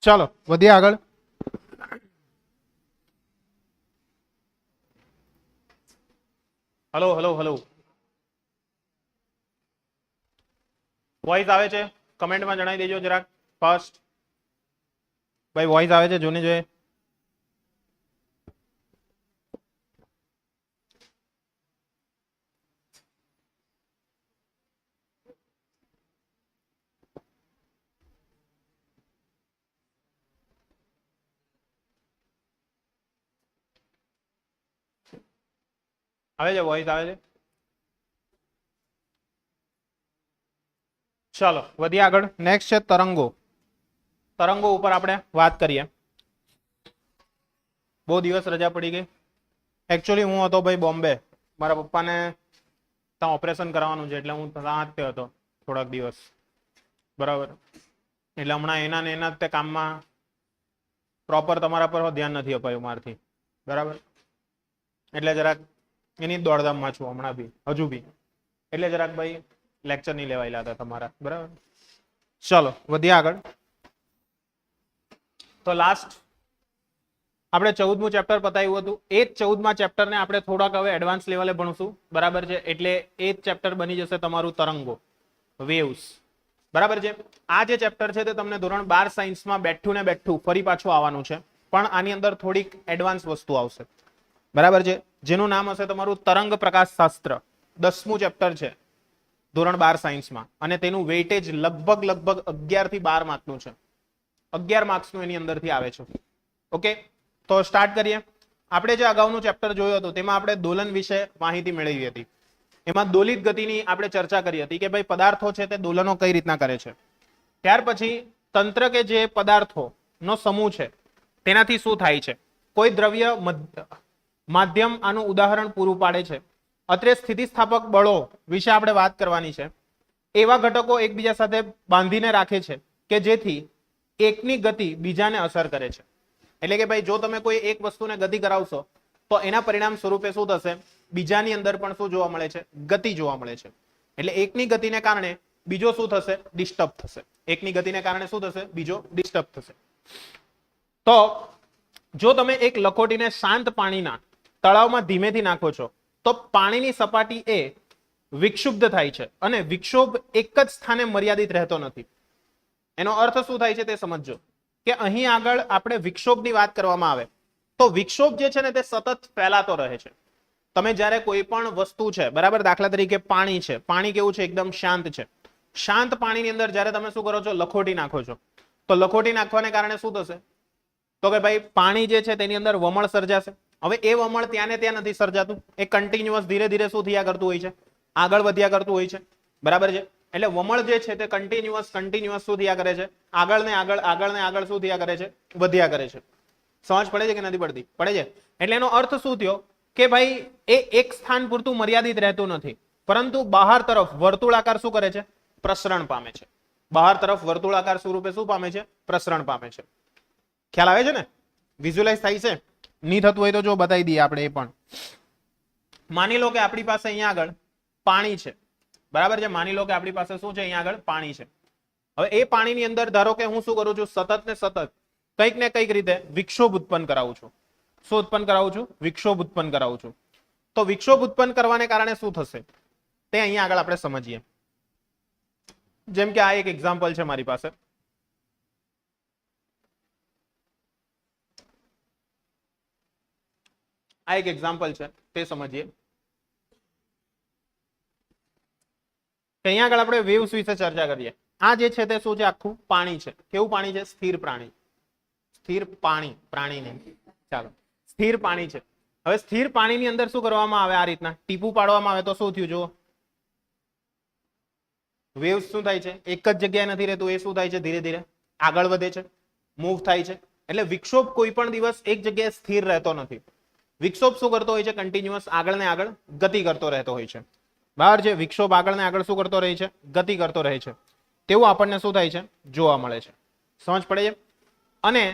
ચાલો વધીએ આગળ. હલો હલો હલો, વોઇસ આવે છે? કમેન્ટમાં જણાવી દેજો જરાક ફર્સ્ટ. ભાઈ વોઇસ આવે છે? જોને જોઈએ. આવે છે? વોઇસ આવે છે? ચાલો વધીએ આગળ. નેક્સ્ટ છે તરંગો. તરંગો ઉપર આપણે વાત કરીએ. બહુ દિવસ રજા પડી ગઈ. એકચ્યુઅલી હું હતો ભાઈ બોમ્બે, મારા પપ્પાને ત્યાં ઓપરેશન કરાવવાનું છે એટલે હું ત્યાં જ હતો થોડાક દિવસ, બરાબર. એટલે હમણાં એના ને એના તે કામમાં પ્રોપર તમારા પર ધ્યાન નથી અપાયું મારથી, બરાબર. એટલે જરાક એની દોડધામમાં છું હમણાં બી, હજુ બી. એટલે જરાક ભાઈ લેક્ચર નહીં લેવાયેલા હતા તમારા, બરાબર. ચલો વધીએ આગળ. તો લાસ્ટ આપણે 14મું ચેપ્ટર પતાવ્યું હતું. એ જ 14મા ચેપ્ટરને આપણે થોડાક હવે એડવાન્સ લેવલે ભણશું, બરાબર છે. એટલે એ જ ચેપ્ટર બની જશે તમારું તરંગો, વેવ્સ, બરાબર છે. આ જે ચેપ્ટર છે તે તમને ધોરણ 12 સાયન્સમાં બેઠું ને બેઠું ફરી પાછું આવવાનું છે, પણ આની અંદર થોડીક એડવાન્સ વસ્તુ આવશે, બરાબર છે. જેનું નામ હશે તમારું તરંગ પ્રકાશ શાસ્ત્ર. 10મું ચેપ્ટર છે ધોરણ 12 સાયન્સમાં, અને તેનું વેઇટેજ લગભગ 11 થી 12 માર્કનું છે. 11 માર્ક્સનું એની અંદરથી આવે છે. ઓકે, તો સ્ટાર્ટ કરીએ. આપણે જે અગાઉનું ચેપ્ટર જોયું હતું તેમાં આપણે દોલન વિશે માહિતી મેળવી હતી. એમાં દોલિત ગતિની આપણે ચર્ચા કરી હતી કે ભાઈ પદાર્થો છે તે દોલનો કઈ રીતના કરે છે. ત્યાર પછી તંત્ર કે જે પદાર્થોનો સમૂહ છે તેનાથી શું થાય છે. કોઈ દ્રવ્ય માધ્યમ આનું ઉદાહરણ પૂરું પાડે છે. અત્રે સ્થિતિસ્થાપક બળો વિશે આપણે વાત કરવાની છે. એવા ઘટકો એકબીજા સાથે બાંધીને રાખે છે કે જેથી એકની ગતિ બીજાને અસર કરે છે. એટલે કે ભાઈ જો તમે કોઈ એક વસ્તુને ગતિ કરાવશો તો એના પરિણામ સ્વરૂપે શું થશે, બીજાની અંદર પણ શું જોવા મળે છે, ગતિ જોવા મળે છે. એટલે એકની ગતિને કારણે બીજો શું થશે, ડિસ્ટર્બ થશે. એકની ગતિને કારણે શું થશે, બીજો ડિસ્ટર્બ થશે. તો જો તમે એક લખોટીને શાંત પાણીના તળાવમાં ધીમેથી નાખો છો તો પાણીની સપાટી એ વિક્ષુબ્ધ થાય છે, અને વિક્ષોભ એક જ સ્થાને મર્યાદિત રહેતો નથી. એનો અર્થ શું થાય છે તે સમજો કે અહીં આગળ આપણે વિક્ષોભની વાત કરવામાં આવે તો વિક્ષોભ જે છે ને તે સતત ફેલાતો રહે છે. તમે જ્યારે કોઈ પણ વસ્તુ છે, બરાબર, દાખલા તરીકે પાણી છે, પાણી કેવું છે, એકદમ શાંત છે. શાંત પાણીની અંદર જ્યારે તમે શું કરો છો, લખોટી નાખો છો, તો લખોટી નાખવાને કારણે શું થશે, તો કે ભાઈ પાણી જે છે તેની અંદર વમળ સર્જાશે. હવે એ વમળ ત્યાં ને ત્યાં નથી સર્જાતું, એ કન્ટિન્યુઅસ ધીરે ધીરે શું થયા કરતું હોય છે, આગળ વધ્યા કરતું હોય છે, બરાબર છે. એટલે વમળ જે છે તે કન્ટિન્યુઅસ શું થયા કરે છે, આગળ ને આગળ શું થયા કરે છે, વધ્યા કરે છે. સમજ પડે છે કે નથી પડતી? પડે છે. એટલે એનો અર્થ શું થયો કે ભાઈ એ એક સ્થાન પૂરતું મર્યાદિત રહેતું નથી, પરંતુ બહાર તરફ વર્તુળાકાર શું કરે છે, પ્રસરણ પામે છે. બહાર તરફ વર્તુળાકાર સ્વરૂપે શું પામે છે, પ્રસરણ પામે છે. ખ્યાલ આવે છે ને? વિઝ્યુઅલાઇઝ થાય છે? નહીં થતું હોય તો જો બતાવી દઈએ આપણે એ પણ. માની લો કે આપણી પાસે અહીંયા આગળ પાણી છે, બરાબર છે. માની લો કે આપણી પાસે શું છે, અહીંયા આગળ પાણી છે. હવે એ પાણીની અંદર ધારો કે હું શું કરું છું, સતત ને સતત કંઈક ને કંઈક રીતે વિક્ષોભ ઉત્પન્ન કરાવું છું. શું ઉત્પન્ન કરાવું છું? વિક્ષોભ ઉત્પન્ન કરાવું છું. તો વિક્ષોભ ઉત્પન્ન કરવાને કારણે શું થશે તે અહીંયા આગળ આપણે સમજીએ. જેમ કે આ એક એક્ઝામ્પલ છે મારી પાસે. આ એક એક્ઝામ્પલ છે તે સમજીએ. અહીંયા આગળ આપણે વેવ્સ વિશે ચર્ચા કરીએ. આ જે છે તે શું છે, આખું પાણી છે. કેવું પાણી છે? સ્થિર પ્રાણી. સ્થિર પાણી, પ્રાણી નહીં, ચાલો, સ્થિર પાણી છે. હવે સ્થિર પાણીની અંદર શું કરવામાં આવે, આ રીતના ટીપું પાડવામાં આવે તો શું થયું જુઓ, વેવ્સ શું થાય છે, એક જ જગ્યાએ નથી રહેતું, એ શું થાય છે, ધીરે ધીરે આગળ વધે છે, મૂવ થાય છે. એટલે વિક્ષોભ કોઈ પણ દિવસ એક જગ્યાએ સ્થિર રહેતો નથી. વિક્ષોભ શું કરતો હોય છે, કન્ટિન્યુઅસ આગળ ને આગળ ગતિ કરતો રહેતો હોય છે. બરાબર છે. વિક્ષોભ આગળ ને આગળ શું કરતો રહે છે, ગતિ કરતો રહે છે. તેવું આપણને શું થાય છે, જોવા મળે છે. સમજ પડે છે? અને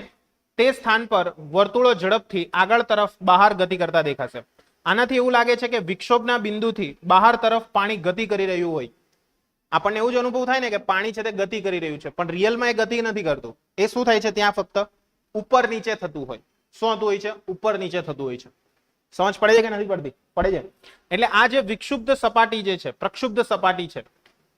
તે સ્થાન પર વર્તુળો ઝડપથી આગળ તરફ બહાર ગતિ કરતા દેખાશે. આનાથી એવું લાગે છે કે વિક્ષોભના બિંદુથી બહાર તરફ પાણી ગતિ કરી રહ્યું હોય. આપણને એવું જ અનુભવ થાય ને કે પાણી છે તે ગતિ કરી રહ્યું છે, પણ રિયલમાં એ ગતિ નથી કરતું. એ શું થાય છે, ત્યાં ફક્ત ઉપર નીચે થતું હોય. શું થતું હોય છે? ઉપર નીચે થતું હોય છે. સમજ પડે છે કે નથી પડતી? પડે છે. એટલે આ જે વિક્ષુબ્ધ સપાટી જે છે, પ્રક્ષુબ્ધ સપાટી છે,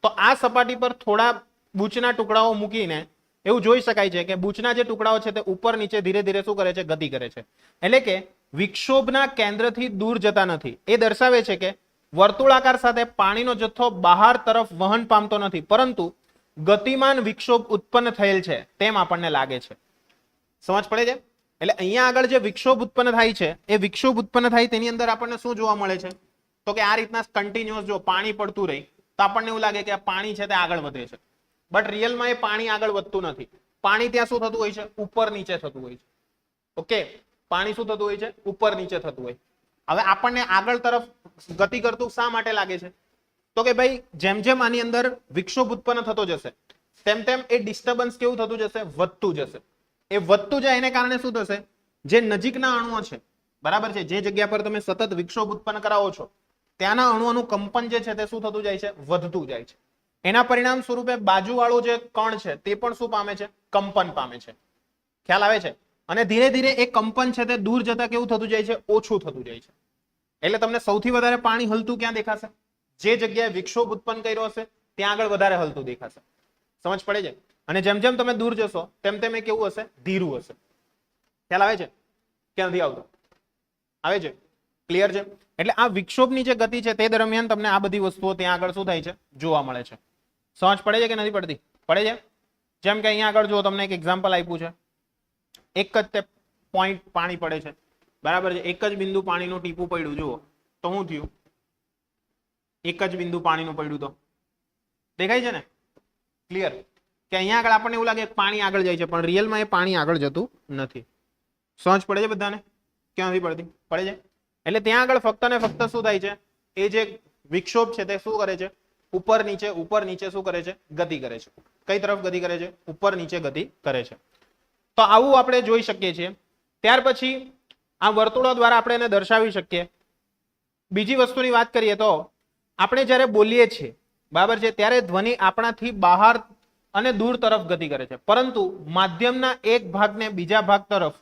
તો આ સપાટી પર થોડા બૂચના ટુકડાઓ મૂકીને એવું જોઈ શકાય છે કે બૂચના જે ટુકડાઓ છે તે ઉપર નીચે ધીરે ધીરે શું કરે છે? ગતિ કરે છે. એટલે કે વિક્ષોભના કેન્દ્રથી દૂર જતા નથી. એ દર્શાવે છે કે વર્તુળાકાર સાથે પાણીનો જથ્થો બહાર તરફ વહન પામતો નથી, પરંતુ ગતિમાન વિક્ષોભ ઉત્પન્ન થયેલ છે તેમ આપણને લાગે છે. સમજ પડે છે? એટલે અહીંયા આગળ જે વિક્ષોભ ઉત્પન્ન થાય છે, એ વિક્ષોભ ઉત્પન્ન થાય તેની અંદર આપણને શું જોવા મળે છે? તો કે આ રીતના કન્ટિન્યુઅસ જો પાણી પડતું રહે તો આપણને એવું લાગે કે આ પાણી છે તે આગળ વધે છે, બટ રિયલમાં એ પાણી આગળ વધતું નથી. પાણી ત્યાં શું થતું હોય છે? ઉપર નીચે થતું હોય છે. ઓકે, પાણી શું થતું હોય છે? ઉપર નીચે થતું હોય. હવે આપણને આગળ તરફ ગતિ કરતું શા માટે લાગે છે? તો કે ભાઈ જેમ જેમ આની અંદર વિક્ષોભ ઉત્પન્ન થતો જશે તેમ તેમ એ ડિસ્ટર્બન્સ કેવું થતું જશે? વધતું જશે. એ વધતું જાય એને કારણે શું થશે? જે નજીકના અણુઓ છે, બરાબર છે, જે જગ્યા પર તમે સતત વિક્ષોભ ઉત્પન્ન કરાવો છો ત્યાંના અણુઓનું કંપન જે છે તે શું થતું જાય છે? વધતું જાય છે. એના પરિણામ સ્વરૂપે બાજુવાળો જે કણ છે તે પણ શું પામે છે? કંપન પામે છે. ખ્યાલ આવે છે? અને ધીરે ધીરે એ કંપન છે તે દૂર જતા કેવું થતું જાય છે? ઓછું થતું જાય છે. એટલે તમને સૌથી વધારે પાણી હલતું ક્યાં દેખાશે? જે જગ્યાએ વિક્ષોભ ઉત્પન્ન કર્યો હશે ત્યાં આગળ વધારે હલતું દેખાશે. સમજ પડે છે? અને જેમ જેમ તમે દૂર જશો તેમ તેમ એ કેવું હશે? ધીરું હશે. ખ્યાલ આવે છે કે નથી આવતો? આવે છે? ક્લિયર છે? એટલે આ વિક્ષોભની જે ગતિ છે તે દરમિયાન તમને આ બધી વસ્તુઓ ત્યાં આગળ શું થાય છે? જોવા મળે છે. સમજ પડે છે કે નથી પડતી? પડે છે? જેમ કે અહીંયા આગળ જો તમને એક એક્ઝામ્પલ આપ્યું છે, એક જ તે પોઈન્ટ પાણી પડે છે, બરાબર છે, એક જ બિંદુ પાણીનું ટીપું પડ્યું, જુઓ તો શું થયું? એક જ બિંદુ પાણીનું પડ્યું તો દેખાય છે ને? ક્લિયર? કે અહીંયા આગળ આપણને એવું લાગે પાણી આગળ જાય છે, પણ રિયલમાં એ પાણી આગળ જતું નથી. સમજ પડે છે બધાને? ક્યાં નથી પડતી? પડે છે? એટલે ત્યાં આગળ ફક્ત ને ફક્ત શું થાય છે? એ જે વિક્ષોભ છે તે શું કરે છે? ઉપર નીચે શું કરે છે? ગતિ કરે છે. કઈ તરફ ગતિ કરે છે? ઉપર નીચે ગતિ કરે છે. તો આવું આપણે જોઈ શકીએ છીએ. ત્યાર પછી આ વર્તુળો દ્વારા આપણે એને દર્શાવી શકીએ. બીજી વસ્તુની વાત કરીએ તો આપણે જ્યારે બોલીએ છીએ, બરાબર છે, ત્યારે ધ્વનિ આપણાથી બહાર અને દૂર તરફ ગતિ કરે છે, પરંતુ માધ્યમના એક ભાગને બીજા ભાગ તરફ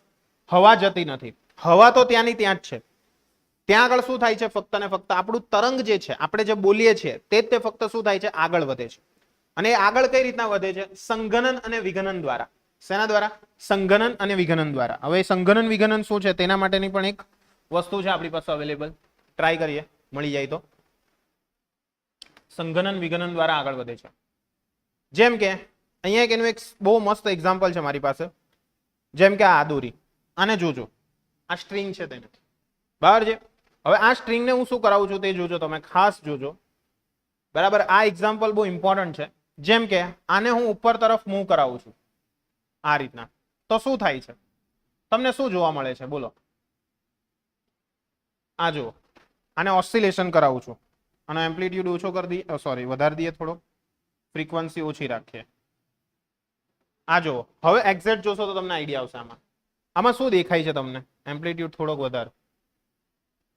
હવા જતી નથી. હવા તો ત્યાંની ત્યાં જ છે. ત્યાં આગળ શું થાય છે? ફક્ત ને ફક્ત આપણું તરંગ જે છે, આપણે જે બોલીએ છીએ તે ફક્ત શું થાય છે? આગળ વધે છે. અને એ આગળ કઈ રીતના વધે છે? સંઘનન અને વિઘનન દ્વારા. શેના દ્વારા? સંઘનન અને વિઘનન દ્વારા. હવે સંઘનન વિઘનન શું છે તેના માટેની પણ એક વસ્તુ છે આપણી પાસે અવેલેબલ. ટ્રાય કરીએ, મળી જાય તો. સંઘનન વિઘનન દ્વારા આગળ વધે છે. જેમ કે અહીંયા એક એનું એક બહુ મસ્ત એક્ઝામ્પલ છે મારી પાસે. જેમ કે આ દોરી, આને જોજો, આ સ્ટ્રિંગ છે તેને, બરાબર છે. હવે આ સ્ટ્રિંગને હું શું કરાવું છું તે જોજો, તમે ખાસ જોજો, બરાબર. આ એક્ઝામ્પલ બહુ ઇમ્પોર્ટન્ટ છે. જેમ કે આને હું ઉપર તરફ મૂવ કરાવું છું આ રીતના, તો શું થાય છે? તમને શું જોવા મળે છે? બોલો. આ જુઓ, આને ઓસિલેશન કરાવું છું, આનો એમ્પ્લિટ્યુડ ઓછો કરી દઈએ, સોરી વધારી દઈએ, થોડો ફ્રીક્વન્સી ઓછી રાખીએ. આ જુઓ, હવે એક્ઝેક્ટ જોશો તો તમને આઈડિયા આવશે. આમાં શું દેખાય છે તમને? એમ્પ્લિટ્યુડ થોડોક વધારે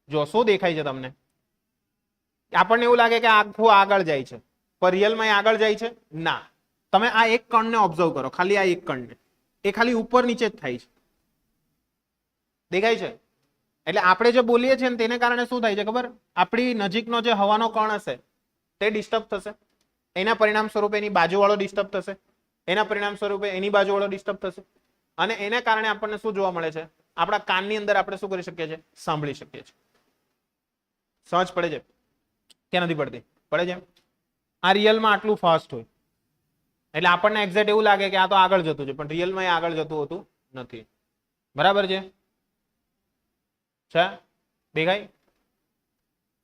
જો, શું દેખાય છે તમને? આપણને એવું લાગે કે આખું આગળ જાય છે, પણ રિયલમાં એ આગળ જાય છે ના. તમે આ એક કણને ઓબ્ઝર્વ કરો, ખાલી આ એક કણને, એ ખાલી ઉપર નીચે જ થાય છે. દેખાય છે? એટલે આપણે જે બોલીએ છીએ તેને કારણે શું થાય છે ખબર? આપણી નજીકનો જે હવાનો કણ હશે તે ડિસ્ટર્બ થશે, એના પરિણામ સ્વરૂપે એની બાજુવાળો ડિસ્ટર્બ થશે, એના પરિણામ સ્વરૂપે એની બાજુવાળો ડિસ્ટર્બ થશે, અને એના કારણે આપણને શું જોવા મળે છે? આપણા કાનની અંદર આપણે શું કરી શકીએ છીએ? સાંભળી શકીએ છીએ. સમજ પડે છે કે નથી પડતી? પડે છે? આ રિયલમાં આટલું ફાસ્ટ હોય એટલે આપણને એક્ઝેક્ટ એવું લાગે કે આ તો આગળ જતું છે, પણ રિયલમાં એ આગળ જતું હોતું નથી. બરાબર છે? દેખાય?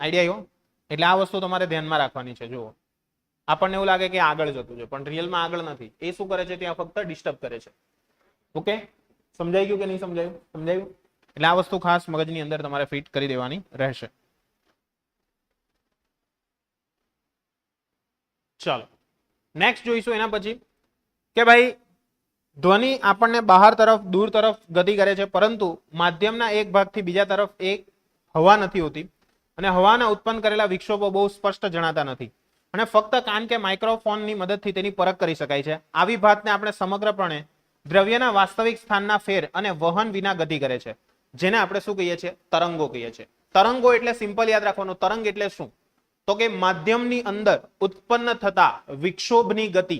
આઈડિયા આવ્યો? એટલે આ વસ્તુ તમારે ધ્યાનમાં રાખવાની છે. જુઓ, આપણને એવું લાગે કે આગળ જતું છે, પણ રિયલમાં આગળ નથી. એ શું કરે છે? ત્યાં ફક્ત ડિસ્ટર્બ કરે છે. ઓકે, સમજાઈ ગયું કે નહીં સમજાયું? સમજાયું? એટલે આ વસ્તુ ખાસ મગજની અંદર તમારે ફિટ કરી દેવાની રહેશે. ચાલો નેક્સ્ટ જોઈશું એના પછી કે ભાઈ ધ્વનિ આપણને બહાર તરફ દૂર તરફ ગતિ કરે છે, પરંતુ માધ્યમના એક ભાગથી બીજા તરફ એક હવા નથી હોતી, અને હવાના ઉત્પન્ન કરેલા વિક્ષોભો બહુ સ્પષ્ટ જણાતા નથી. અને ફક્ત કાન કે માઇક્રોફોનની મદદથી તેની પરખ કરી શકાય છે. આવી ભાતને આપણે સમગ્રપણે દ્રવ્યના વાસ્તવિક સ્થાનના ફેર અને વહન વિના ગતિ કરે છે, જેને આપણે શું કહીએ છીએ? તરંગો કહીએ છીએ. તરંગો એટલે સિમ્પલ યાદ રાખવાનું, તરંગ એટલે શું? તો કે માધ્યમની અંદર ઉત્પન્ન થતા વિક્ષોભની ગતિ.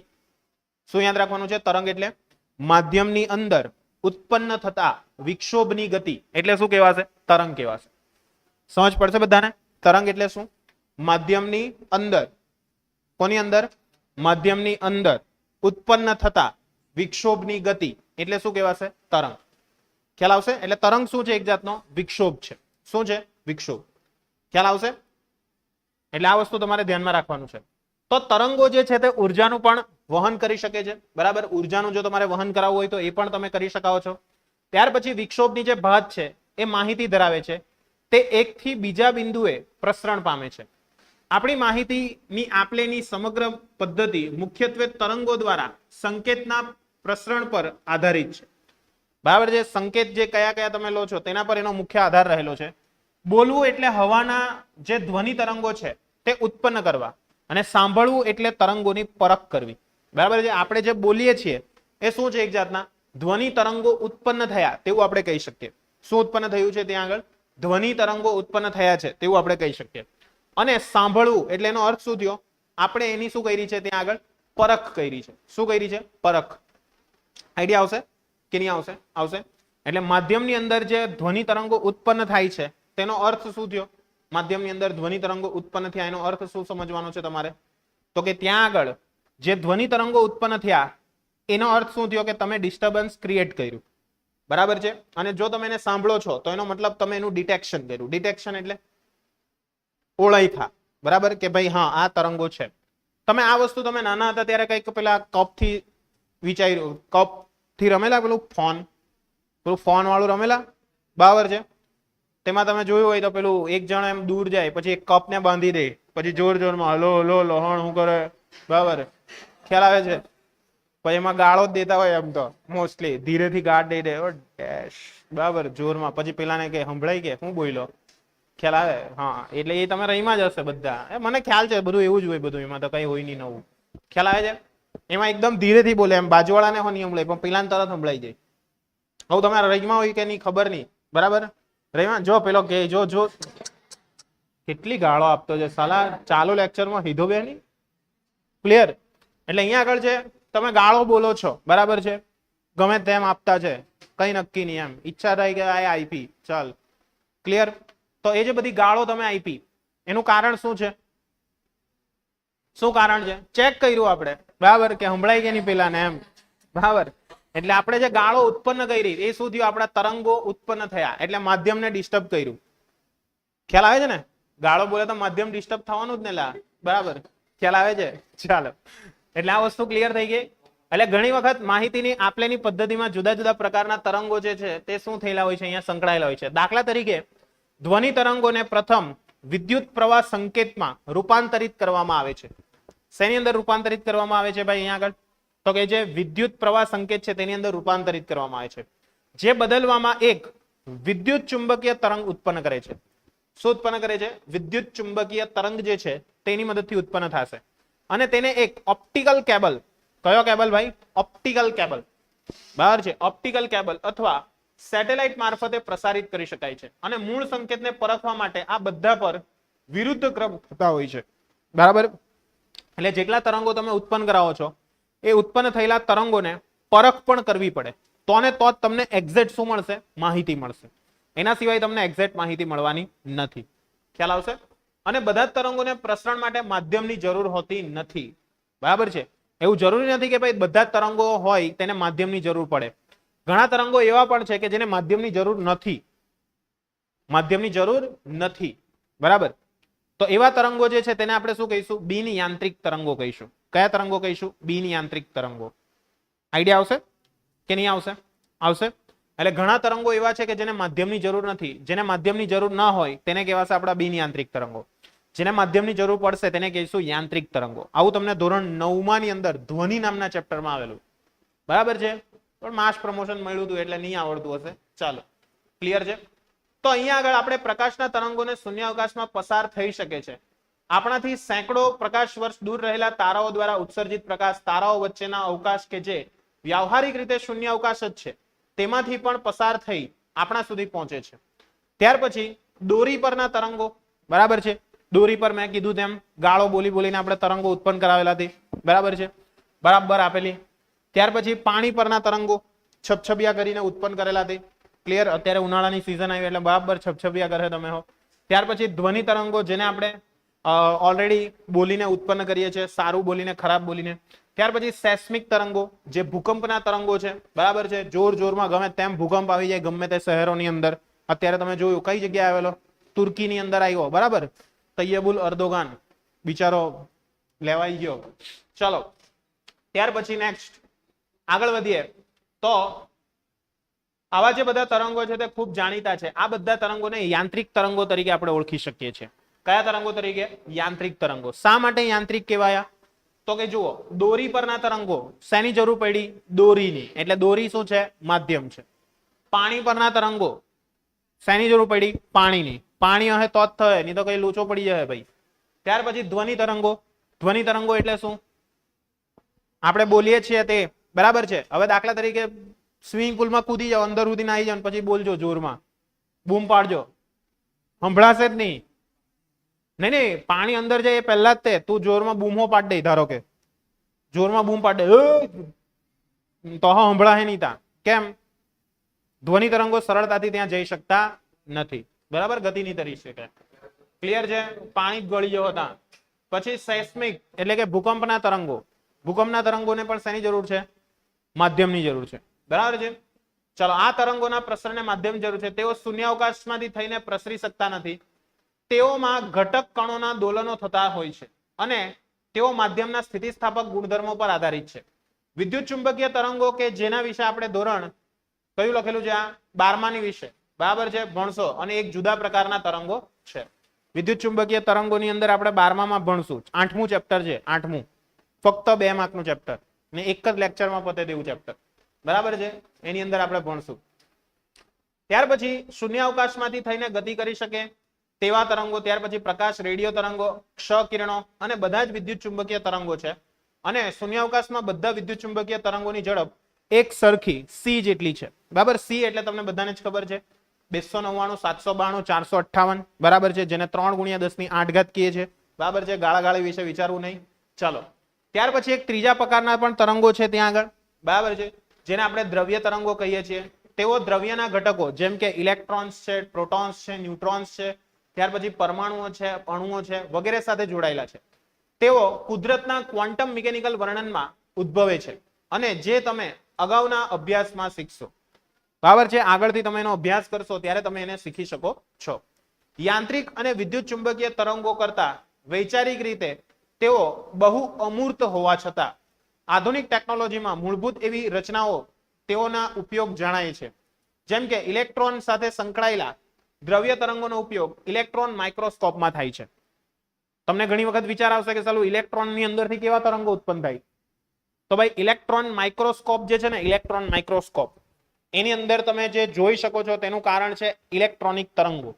શું યાદ રાખવાનું છે? તરંગ એટલે માધ્યમની અંદર ઉત્પન્ન થતા વિક્ષોભની ગતિ એટલે શું કહેવાશે? તરંગ કહેવાશે. સમજ પડશે બધાને? તરંગ એટલે શું? માધ્યમની અંદર, કોની અંદર? માધ્યમની અંદર ઉત્પન્ન થતા વિક્ષોભની ગતિ એટલે શું કહેવાશે? તરંગ. ખ્યાલ આવશે? એટલે તરંગ શું છે? એક જાતનો વિક્ષોભ છે. શું છે? વિક્ષોભ. ખ્યાલ આવશે? એટલે આ વસ્તુ તમારે ધ્યાનમાં રાખવાનું છે. તો તરંગો જે છે તે ઉર્જાનું પણ વહન કરી શકે છે. બરાબર, ઉર્જાનું જો તમારે વહન કરાવવું હોય તો એ પણ તમે કરી શકો છો. ત્યાર પછી વિક્ષોભની જે ભાત છે એ માહિતી ધરાવે છે, તે એકથી બીજા બિંદુએ પ્રસરણ પામે છે. આપણી માહિતીની આપલેની સમગ્ર પદ્ધતિ મુખ્યત્વે તરંગો દ્વારા સંકેતના પ્રસરણ પર આધારિત છે. બરાબર છે? સંકેત જે કયા કયા તમે લો છો તેના પર એનો મુખ્ય આધાર રહેલો છે. બોલવું એટલે હવાના જે ધ્વનિ તરંગો છે તે ઉત્પન્ન કરવા, અને સાંભળવું એટલે તરંગોની પરખ કરવી. બરાબર છે? આપણે જે બોલીએ છીએ એ શું છે? એક જાતના ધ્વનિ તરંગો ઉત્પન્ન થયા તેવું આપણે કહી શકીએ. શું ઉત્પન્ન થયું છે? ત્યાં આગળ ધ્વનિ તરંગો ઉત્પન્ન થયા છે તેવું આપણે કહી શકીએ. અને સાંભળવું એટલે એનો અર્થ શું થયો? આપણે એની શું કરી છે? ત્યાં આગળ પરખ કરી છે. શું કરી છે? પરખ. આઈડિયા આવશે કે નહીં આવશે? આવશે. એટલે માધ્યમની અંદર જે ધ્વનિ તરંગો ઉત્પન્ન થાય છે તેનો અર્થ શું થયો? માધ્યમની અંદર ધ્વનિ તરંગો ઉત્પન્ન થયા એનો અર્થ શું સમજવાનો છે તમારે? તો કે ત્યાં આગળ જે ધ્વનિ તરંગો ઉત્પન્ન થયા એનો અર્થ શું થયો? કે તમે ડિસ્ટર્બન્સ ક્રિએટ કર્યું. બરાબર છે? અને જો તમે એને સાંભળો છો તો એનો મતલબ તમે એનું ડિટેક્શન કર્યું. ડિટેક્શન એટલે ઓળખા. બરાબર કે ભાઈ હા આ તરંગો છે. તમે આ વસ્તુ તમે નાના હતા ત્યારે કઈક પેલા કપથી વિચાર્યું, કપથી રમેલા? પેલું ફોન વાળું રમેલા? બરાબર છે? તેમાં તમે જોયું હોય તો પેલું એક જણ એમ દૂર જાય પછી એક કપ ને બાંધી દે, પછી જોર જોરમાં હલો હલો લહણ શું કરે? બરાબર, ખ્યાલ આવે છે? પછી એમાં ગાળો જ દેતા હોય એમ તો મોસ્ટલી, ધીરેથી ગાળ દઈ દે ડેશ, બરાબર, જોરમાં. પછી પેલાને કે સંભળાઈ કે હું બોલ્યો? ખ્યાલ આવે? હા, એટલે એ તમે રહીમાં જ હશે બધા. મને ખ્યાલ છે બધું એવું જ હોય, બધું એમાં તો કઈ હોય નહીં નવું. ખ્યાલ આવે છે? એમાં એકદમ ધીરેથી બોલે, એમ બાજુવાળાને હો નહીં સંભળાય પણ પેલાને તરત સંભળાઈ જાય. હવે તમારે રહીમાં હોય કે નહીં ખબર નહીં. બરાબર, રહીમાં જો પેલો કે જો કેટલી ગાળો આપતો છે સાલા, ચાલુ લેક્ચરમાં સીધો બે નહીં. ક્લિયર? એટલે અહીંયા આગળ છે તમે ગાળો બોલો છો, બરાબર છે, ગમે તેમ આપતા છે, કઈ નક્કી નહીં, એમ ઈચ્છા થાય કે આ આપી ચાલ. ક્લિયર? તો એ જે બધી ગાળો તમે આપી એનું કારણ શું છે? શું કારણ છે? ચેક કર્યું આપણે, બરાબર, કે સંભળાઈ કે નહીં પેલા ને એમ. બરાબર, એટલે આપણે જે ગાળો ઉત્પન્ન કરી એ શું થયું? આપણા તરંગો ઉત્પન્ન થયા એટલે માધ્યમને ડિસ્ટર્બ કર્યું. ખ્યાલ આવે છે ને? ગાળો બોલે તો માધ્યમ ડિસ્ટર્બ થવાનું જ ને લા. બરાબર, ખ્યાલ આવે છે? ચાલો, એટલે આ વસ્તુ ક્લિયર થઈ ગઈ. એટલે ઘણી વખત માહિતીની આપલેની પદ્ધતિમાં જુદા જુદા પ્રકારના તરંગો જે છે તે શું થયેલા હોય છે? અહીંયા સંકળાયેલા હોય છે. દાખલા તરીકે ધ્વનિ તરંગોને પ્રથમ વિદ્યુત પ્રવાહ સંકેતમાં રૂપાંતરિત કરવામાં આવે છે. શેની અંદર રૂપાંતરિત કરવામાં આવે છે ભાઈ? અહીંયા આગળ તો કે જે વિદ્યુત પ્રવાહ સંકેત છે તેની અંદર રૂપાંતરિત કરવામાં આવે છે, જે બદલવામાં એક વિદ્યુત ચુંબકીય તરંગ ઉત્પન્ન કરે છે. શું ઉત્પન્ન કરે છે? વિદ્યુત ચુંબકીય તરંગ જે છે તેની મદદથી ઉત્પન્ન થશે, અને તેને એક ઓપ્ટિકલ કેબલ, કયો કેબલ ભાઈ? Optical cable. બરાબર છે? ઓપ્ટિકલ કેબલ અથવા સેટેલાઇટ મારફતે પ્રસારિત કરી શકાય છે. અને મૂળ સંકેતને પરખવા માટે આ બધા પર વિરુદ્ધ ક્રમ થતા હોય છે. બરાબર, એટલે જેટલા તરંગો તમે ઉત્પન્ન કરાવો છો એ ઉત્પન્ન થયેલા તરંગોને પરખ પણ કરવી પડે, તો ને તો જ તમને એક્ઝેક્ટ શું મળશે? માહિતી મળશે. એના સિવાય તમને એક્ઝેક્ટ માહિતી મળવાની નથી. ખ્યાલ આવશે? અને બધા જ તરંગોને પ્રસરણ માટે માધ્યમની જરૂર હોતી નથી. બરાબર છે? એવું જરૂરી નથી કે ભાઈ બધા જ તરંગો હોય તેને માધ્યમની જરૂર પડે. ઘણા તરંગો એવા પણ છે કે જેને માધ્યમની જરૂર નથી. માધ્યમની જરૂર નથી. બરાબર, તો એવા તરંગો જે છે તેને આપણે શું કહીશું? બિન યાંત્રિક તરંગો કહીશું. કયા તરંગો કહીશું? બિન યાંત્રિક તરંગો. આઈડિયા આવશે કે નહીં આવશે? આવશે. એટલે ઘણા તરંગો એવા છે કે જેને માધ્યમની જરૂર નથી. જેને માધ્યમની જરૂર ન હોય તેને કહેવાશે આપણા બિન યાંત્રિક તરંગો. જેને માધ્યમની જરૂર પડશે તેને કહીશું યાંત્રિક તરંગો. આવું તમને ધોરણ 9 ની અંદર ધ્વનિ નામના ચેપ્ટરમાં આવેલું. બરાબર છે? પણ માસ પ્રમોશન મળ્યું હતું એટલે નહીં આવડતું હશે. ચાલો, ક્લિયર છે? તો અહીંયા આગળ આપણે પ્રકાશના તરંગોને શૂન્યાવકાશમાં પસાર થઈ શકે છે આપણાથી સેંકડો પ્રકાશ વર્ષ દૂર રહેલા તારાઓ દ્વારા ઉત્સર્જિત પ્રકાશ તારાઓ વચ્ચેના અવકાશ કે જે વ્યાવહારિક રીતે શૂન્ય અવકાશ જ છે તેમાંથી પણ પસાર થઈ આપણા સુધી પહોંચે છે. ત્યાર પછી દોરી પરના તરંગો, બરાબર છે. દોરી પર મેં કીધું તેમ ગાળો બોલી બોલીને આપણે તરંગો ઉત્પન્ન કરાવેલા હતી, બરાબર છે, બરાબર આપેલી. ત્યાર પછી પાણી પરના તરંગો છપછપિયા કરીને ઉત્પન્ન કરેલા હતી. ક્લિયર? અત્યારે ઉનાળાની સિઝન આવી એટલે બરાબર છપછપિયા કરે તમે હો. ત્યાર પછી ધ્વનિ તરંગો જેને આપણે ઓલરેડી બોલીને ઉત્પન્ન કરીએ છીએ, સારું બોલીને ખરાબ બોલીને. ત્યાર પછી સેસ્મિક તરંગો જે ભૂકંપના તરંગો છે, બરાબર છે. જોર જોરમાં ગમે તેમ ભૂકંપ આવી જાય ગમે તે શહેરોની અંદર. અત્યારે તમે જોયું કઈ જગ્યાએ આવેલો? તુર્કીની અંદર આવ્યો, બરાબર. તૈયબુલ અર્દોગાન બિચારો લેવાઈ ગયો. ચલો ત્યાર પછી નેક્સ્ટ આગળ વધીએ તો આવા જે બધા તરંગો છે તે ખૂબ જાણીતા છે. આ બધા તરંગોને યાંત્રિક તરંગો તરીકે આપણે ઓળખી શકીએ છીએ. કયા તરંગો તરીકે? યાંત્રિક તરંગો. શા માટે યાંત્રિક કહેવાયા? તો કે જુઓ, દોરી પરના તરંગો શેની જરૂર પડી? દોરીની. એટલે દોરી શું છે? માધ્યમ છે. પાણી પરના તરંગો શેની જરૂર પડી? પાણીની. પાણી હશે તો જ થાય, નહીં તો કઈ લોચો પડી જાય ભાઈ. ત્યાર પછી ધ્વનિ તરંગો. ધ્વનિ તરંગો એટલે શું? આપણે બોલીએ છીએ તે, બરાબર છે. હવે દાખલા તરીકે સ્વિમિંગ પુલમાં કૂદી જાઓ, અંદર સુધી આવી જાઓ, પછી બોલજો જોરમાં, બૂમ પાડજો, સંભળાશે જ નહીં. નહીં નહીં, પાણી અંદર જાય એ પહેલા જ તે તું જોરમાં બૂમો પાડ દે. ધારો કે જોરમાં બૂમ પાડ દે તો સંભળાશે નહીં. તા કેમ? ધ્વનિ તરંગો સરળતાથી ત્યાં જઈ શકતા નથી, બરાબર, ગતિ નહીં કરી શકે. ક્લિયર છે? પાણી ગળી જવો ત્યાં. પછી સેસ્મિક એટલે કે ભૂકંપના તરંગો. ભૂકંપના તરંગોને પણ શેની જરૂર છે? માધ્યમની જરૂર છે, બરાબર છે. ચલો, આ તરંગોના પ્રસરણને માધ્યમ જરૂર છે. તેઓ શૂન્યાવકાશમાંથી થઈને પ્રસરી શકતા નથી. તેઓમાં ઘટક કણોના દોલનો થતા હોય છે અને તેઓ માધ્યમના સ્થિતિસ્થાપક ગુણધર્મો પર આધારિત છે. વિદ્યુત ચુંબકીય તરંગો કે જેના વિશે આપણે ધોરણ કયું લખેલું છે? આ 12માની વિશે, બરાબર છે, ભણશો. અને એક જુદા પ્રકારના તરંગો છે. વિદ્યુત ચુંબકીય તરંગોની અંદર આપણે 12મામાં ભણશું. 8મું ચેપ્ટર છે, 8મું. ફક્ત 2 માર્કનું ચેપ્ટર ને એક જ લેક્ચરમાં પતે તેવું ચેપ્ટર, બરાબર છે. એની અંદર આપણે ભણશું. ત્યાર પછી શૂન્યાવકાશમાંથી થઈને ગતિ કરી શકે તેવા તરંગો. ત્યાર પછી પ્રકાશ, રેડિયો તરંગો, ક્ષ કિરણો અને બધા જ વિદ્યુત ચુંબકીય તરંગો છે. અને શૂન્યાવકાશમાં બધા વિદ્યુત ચુંબકીય તરંગોની ઝડપ એક સરખી c જેટલી છે, બરાબર. c એટલે તમને બધાને જ ખબર છે, 299, 792, 458, બરાબર છે, જેને 3 × 10⁸ કહીએ છે, બરાબર છે. ગાળાગાળી વિશે વિચારવું નહીં. ચાલો, ત્યાર પછી એક ત્રીજા પ્રકારના પણ તરંગો છે ત્યાં આગળ, બરાબર છે, જેને આપણે દ્રવ્ય તરંગો કહીએ છીએ. તેઓ દ્રવ્યના ઘટકો જેમ કે ઇલેક્ટ્રોન્સ છે, પ્રોટોન્સ છે, ન્યુટ્રોન્સ છે, ત્યાર પછી પરમાણુઓ છે, અણુઓ છે, વગેરે સાથે જોડાયેલા છે. તેઓ કુદરતના ક્વોન્ટમ મિકેનિકલ વર્ણનમાં ઉદ્ભવે છે અને જે તમે અગાઉના અભ્યાસમાં શીખશો, બરાબર છે. આગળથી તમે એનો અભ્યાસ કરશો ત્યારે તમે એને શીખી શકો છો. યાંત્રિક અને વિદ્યુત ચુંબકીય તરંગો કરતા વૈચારિક રીતે તેઓ બહુ અમૂર્ત હોવા છતાં આધુનિક ટેકનોલોજીમાં મૂળભૂત એવી રચનાઓ તેઓના ઉપયોગ જણાય છે. જેમ કે ઇલેક્ટ્રોન સાથે સંકળાયેલા દ્રવ્ય તરંગોનો ઉપયોગ ઇલેક્ટ્રોન માઇક્રોસ્કોપમાં થાય છે. તમને ઘણી વખત વિચાર આવશે કે ચાલો ઇલેક્ટ્રોનની અંદરથી કેવા તરંગો ઉત્પન્ન થાય? તો ભાઈ ઇલેક્ટ્રોન માઇક્રોસ્કોપ જે છે ને, ઇલેક્ટ્રોન માઇક્રોસ્કોપ, એની અંદર તમે જે જોઈ શકો છો તેનું કારણ છે ઇલેક્ટ્રોનિક તરંગો.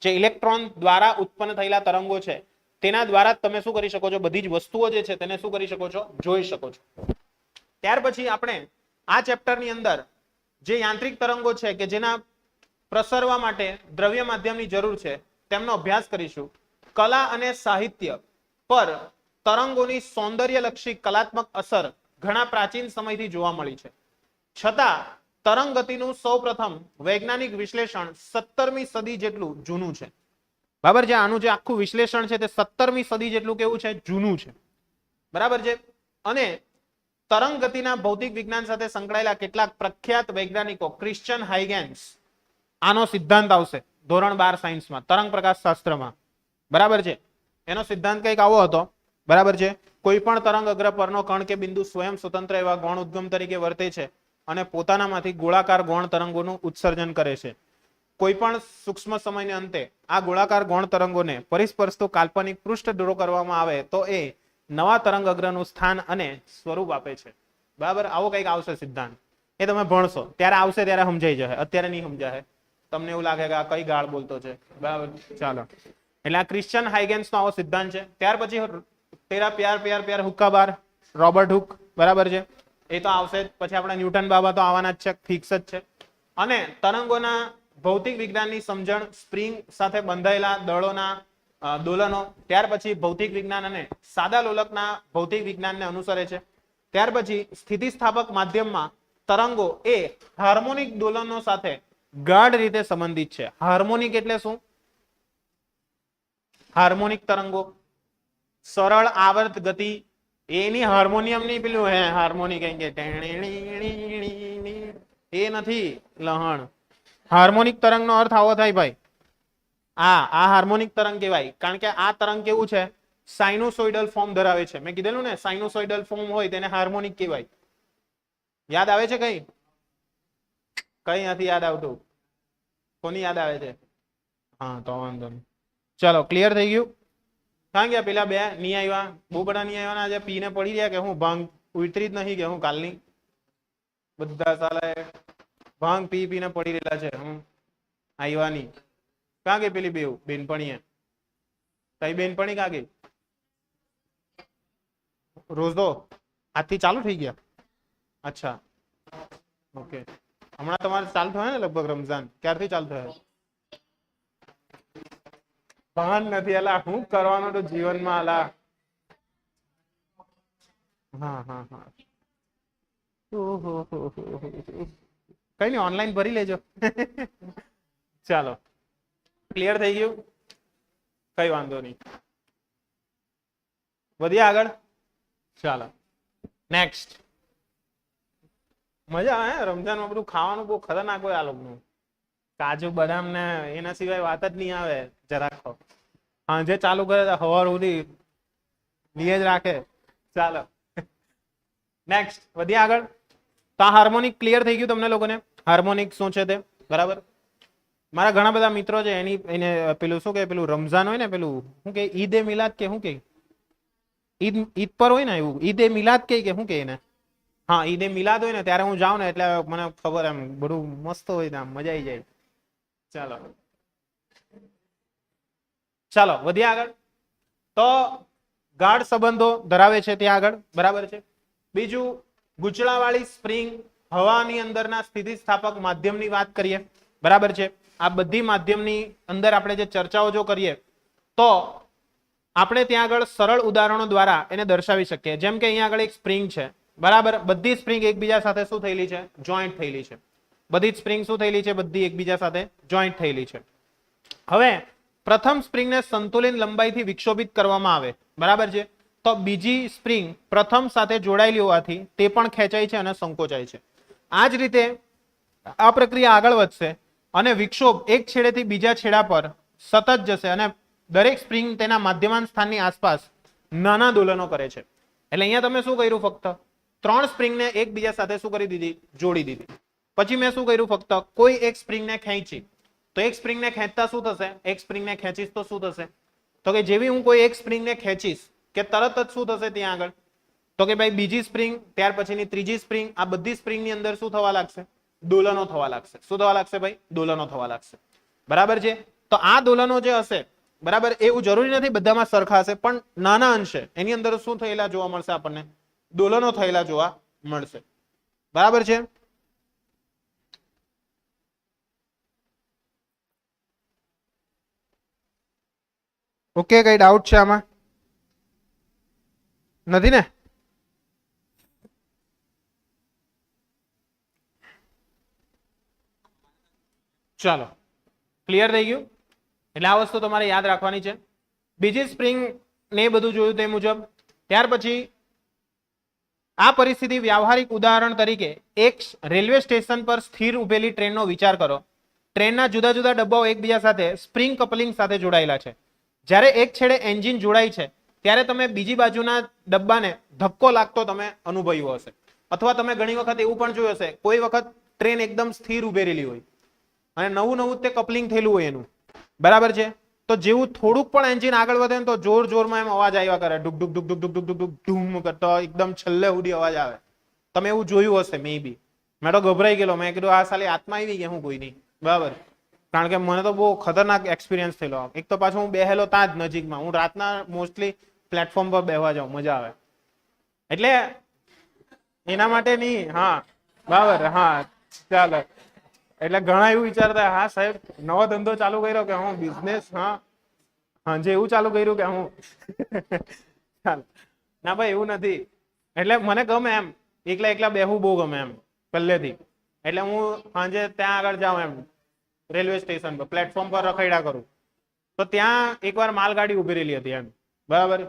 જે ઇલેક્ટ્રોન દ્વારા ઉત્પન્ન થયેલા તરંગો છે તેના દ્વારા તમે શું કરી શકો છો? બધી જ વસ્તુઓ જે છે તેને શું કરી શકો છો? જોઈ શકો છો. ત્યાર પછી આપણે આ ચેપ્ટરની અંદર જે યાંત્રિક તરંગો છે કે જેના પ્રસરવા માટે દ્રવ્ય માધ્યમની જરૂર છે તેમનો અભ્યાસ કરીશું. કલા અને સાહિત્ય પર તરંગોની સૌંદર્યલક્ષી કલાત્મક અસર ઘણા પ્રાચીન સમયથી જોવા મળી છે. છતાં તરંગ ગતિનું સૌપ્રથમ વૈજ્ઞાનિક વિશ્લેષણ 17મી સદી જેટલું જૂનું છે, બરાબર છે. આનું જે આખું વિશ્લેષણ છે તે 17મી સદી જેટલું કેવું છે? જૂનું છે, બરાબર છે. અને તરંગ ગતિના ભૌતિક વિજ્ઞાન સાથે સંકળાયેલા કેટલાક પ્રખ્યાત વૈજ્ઞાનિકો, ક્રિશ્ચિયન હાઇગેન્સ, આનો સિદ્ધાંત આવશે ધોરણ 12 સાયન્સમાં, તરંગ પ્રકાશ શાસ્ત્રમાં, બરાબર છે. એનો સિદ્ધાંત કંઈક આવો હતો, બરાબર છે. કોઈ પણ તરંગ અગ્ર પરનો કણ કે બિંદુ સ્વયં સ્વતંત્ર એવા ગૌણ ઉદ્ગમ તરીકે વર્તે છે અને પોતાનામાંથી ગોળાકાર ગૌણ તરંગોનું ઉત્સર્જન કરે છે. કોઈ પણ સૂક્ષ્મ સમયને અંતે આ ગોળાકાર ગૌણ તરંગોને પરિસ્પર્શતું કાલ્પનિક પૃષ્ઠ ડ્રો કરવામાં આવે તો એ નવા તરંગ અગ્રનું સ્થાન અને સ્વરૂપ આપે છે, બરાબર. આવો કંઈક આવશે સિદ્ધાંત, એ તમે ભણશો ત્યારે આવશે ત્યારે સમજાઈ જશે, અત્યારે નહીં સમજાય. તમને એવું લાગે કે આ કઈ ગાળ બોલતો છે, બરાબર. ચાલો, એટલે આ ક્રિશ્ચિયન હાઇગેન્સ નો આવો સિદ્ધાંત છે. ત્યાર પછી તેરા પ્યાર પ્યાર પ્યાર હુક્કા બાર, રોબર્ટ હુક, બરાબર છે, એ તો આવશે જ. પછી આપણા ન્યૂટન બાબા તો આવવાના જ છે, ફિક્સ જ છે. અને તરંગોના ભૌતિક વિજ્ઞાનની સમજણ, સ્પ્રિંગ સાથે બંધાયેલા દળોના દોલનો, ત્યાર પછી ભૌતિક વિજ્ઞાન અને સાદા લોલકના ભૌતિક વિજ્ઞાનને અનુસરે છે. ત્યાર પછી સ્થિતિસ્થાપક માધ્યમમાં તરંગો એ હાર્મોનિક દોલનો સાથે ગાઢ રીતે સંબંધિત છે. હાર્મોનિક એટલે શું? હાર્મોનિક તરંગો, સરળ આવર્ત ગતિ, એની હાર્મોનિયમ ની પેલું હે હાર્મોનિક એ નથી લહણ. હાર્મોનિક તરંગ નો અર્થ આવો થાય ભાઈ. આ હાર્મોનિક તરંગ કહેવાય, કારણ કે આ તરંગ કેવું છે? સાઇનોસોઇડલ ફોર્મ ધરાવે છે. મેં કીધેલું ને, સાઇનોસોઇડલ ફોર્મ હોય તેને હાર્મોનિક કહેવાય. યાદ આવે છે? કઈ નથી યાદ આવતું? કોની યાદ આવે છે? હા, તો વાંધો નહીં. ચલો, ક્લિયર થઈ ગયું? કારણ કે પેલા બે નહીં આવ્યા, બહુ બધા નહીં આવ્યા, આજે પીને પડી રહ્યા કે હું ભાંગ ઉતરી જ નહીં કે હું કાલની બધા સાલે ભાંગ પી પીને પડી રહેલા છે. હું આવ્યા નહીં. ક્યાં ગઈ પેલી બેવ બેનપણી? કઈ બેનપણી ક્યાં ગઈ? રોજ દો આજથી ચાલુ થઈ ગયા. અચ્છા, ઓકે. હમણાં તમારે ચાલુ થયો ને લગભગ રમઝાન? ક્યારથી ચાલુ થયો? ભાન નથી. અલા હું કરવાનો તો જીવનમાં અલા. હા હા હા, કઈ નઈ, ઓનલાઈન ભરી લેજો. ચાલો, ક્લિયર થઈ ગયું? કઈ વાંધો નહીં, વધીએ આગળ. ચાલો, નેક્સ્ટ. મજા આવે રમજાનમાં, બધું ખાવાનું બહુ ખતરનાક હોય આ લોકોનું. કાજુ બદામ ને એના સિવાય વાત જ નહીં આવે જરાક. સાંજે ચાલુ કરે તો હવાર સુધી લીએ જ રાખે. ચાલો, નેક્સ્ટ વધીએ આગળ. તો આ હાર્મોનિક ક્લિયર થઈ ગયું તમને લોકોને? હાર્મોનિક શું છે તે, બરાબર? મારા ઘણા બધા મિત્રો છે, એને પેલું શું કે, પેલું રમઝાન હોય ને, પેલું શું કે, ઈદ એ મિલાદ કે શું કે, ઈદ પર હોય ને એવું, ઈદ એ મિલાદ કે શું કે એને? હા, ઈદ એ મિલાદ હોય ને ત્યારે હું જાઉં ને એટલે મને ખબર, એમ બધું મસ્ત હોય, આમ મજા આવી જાય. ચાલો ચાલો, વધીએ આગળ. તો ગાઢ સંબંધો ધરાવે છે ત્યાં આગળ, બરાબર છે. બીજું, ગૂંચળાવાળી સ્પ્રિંગ, હવાની અંદરના સ્થિતિસ્થાપક માધ્યમની વાત કરીએ, બરાબર છે. આ બધી માધ્યમની અંદર આપણે જે ચર્ચાઓ જો કરીએ તો આપણે ત્યાં આગળ સરળ ઉદાહરણો દ્વારા એને દર્શાવી શકીએ. જેમ કે અહીંયા આગળ એક સ્પ્રિંગ છે, બરાબર? બધી સ્પ્રિંગ એકબીજા સાથે શું થયેલી છે? જોઈન્ટ થયેલી છે. બધી જ સ્પ્રિંગ શું થયેલી છે? બધી એકબીજા સાથે જોઈન્ટ થયેલી છે. હવે પ્રથમ સ્પ્રિંગને સંતુલિત લંબાઈથી વિક્ષોભિત કરવામાં આવે, બરાબર છે, તો બીજી સ્પ્રિંગ પ્રથમ સાથે જોડાયેલી હોવાથી તે પણ ખેંચાય છે અને સંકોચાય છે. આ જ રીતે આ પ્રક્રિયા આગળ વધશે અને વિક્ષોભ એક છેડેથી બીજા છેડા પર સતત જશે અને દરેક સ્પ્રિંગ તેના માધ્યમાન સ્થાનની આસપાસ નાના દોલનો કરે છે. એટલે અહીંયા તમે શું કર્યું? ફક્ત ત્રણ સ્પ્રિંગને એકબીજા સાથે શું કરી દીધી? જોડી દીધી. પછી મેં શું કર્યું? ફક્ત કોઈ એક સ્પ્રિંગને ખેંચી. તો એક સ્પ્રિંગને ખેંચતા શું થશે? એક સ્પ્રિંગને ખેંચીશ તો શું થશે? તો કે જેવી હું કોઈ એક સ્પ્રિંગને ખેંચીશ કે તરત જ શું થશે ત્યાં આગળ? તો કે ભાઈ બીજી સ્પ્રિંગ, ત્યાર પછીની ત્રીજી સ્પ્રિંગ, આ બધી સ્પ્રિંગની અંદર શું થવા લાગશે? દોલનો થવા લાગશે. શું થવા લાગશે ભાઈ? દોલનો થવા લાગશે, બરાબર છે. તો આ દોલનો જે હશે, બરાબર, એવું જરૂરી નથી બધામાં સરખા હશે, પણ નાના અંશે એની અંદર શું થયેલા જોવા મળશે? આપણને દોલનો થયેલા જોવા મળશે, બરાબર છે. ઓકે, કઈ ડાઉટ છે આમાં? નથી ને? ચાલો, ક્લિયર થઈ ગયું? એટલે આ વસ્તુ તમારે યાદ રાખવાની છે. બીજી સ્પ્રિંગ ને બધું જોયું તે મુજબ. ત્યાર પછી આ પરિસ્થિતિ વ્યવહારિક ઉદાહરણ તરીકે એક રેલવે સ્ટેશન પર સ્થિર ઉભેલી ટ્રેનનો વિચાર કરો. ટ્રેનના જુદા જુદા ડબ્બાઓ એકબીજા સાથે સ્પ્રિંગ કપલિંગ સાથે જોડાયેલા છે. જ્યારે એક છેડે એન્જિન જોડાય છે ત્યારે તમે બીજી બાજુના ડબ્બાને ધક્કો લાગતો તમે અનુભવ્યો હશે, અથવા તમે ઘણી વખત એવું પણ જોયું હશે, કોઈ વખત ટ્રેન એકદમ સ્થિર ઉભી રહેલી હોય અને નવું નવું તે કપલિંગ થયેલું હોય એનું, બરાબર છે. તો જેવું થોડુંક પણ એન્જિન આગળ વધે ને તો જોર જોરમાં એમ અવાજ આવ્યા કરે, ડુક ડુક ડુક ડુક ડુક ડુક ડુક ધૂમ કરતો એકદમ છેલ્લે સુધી અવાજ આવે. તમે એવું જોયું હશે મે બી. મેં તો ગભરાઈ ગયેલો, મેં કીધું આ સાલી આત્મા આવી ગયા હું કોઈ નહીં, બરાબર. કારણ કે મને તો બહુ ખતરનાક એક્સપિરિયન્સ થયેલો. એક તો પાછું હું બેહેલો ત્યાં જ નજીકમાં, હું રાતના મોસ્ટલી પ્લેટફોર્મ પર બેહવા જાઉં, મજા આવે. એટલે એના માટે નહીં. હા બરાબર. હા ચાલો. એટલે ઘણા એવું વિચારતા, હા સાહેબ નવો ધંધો ચાલુ કર્યો કે હું બિઝનેસ, હા હાજે એવું ચાલુ કર્યું કે હું ચાલ ના ભાઈ એવું નથી. એટલે મને ગમે એમ એકલા એકલા બેહવું બહુ ગમે એમ પહેલેથી. એટલે હું સાંજે ત્યાં આગળ જાઉં એમ રેલવે સ્ટેશન પર પ્લેટફોર્મ પર રખડ્યા કરું. તો ત્યાં એકવાર માલગાડી ઉભી રહેલી હતી એમ, બરાબર.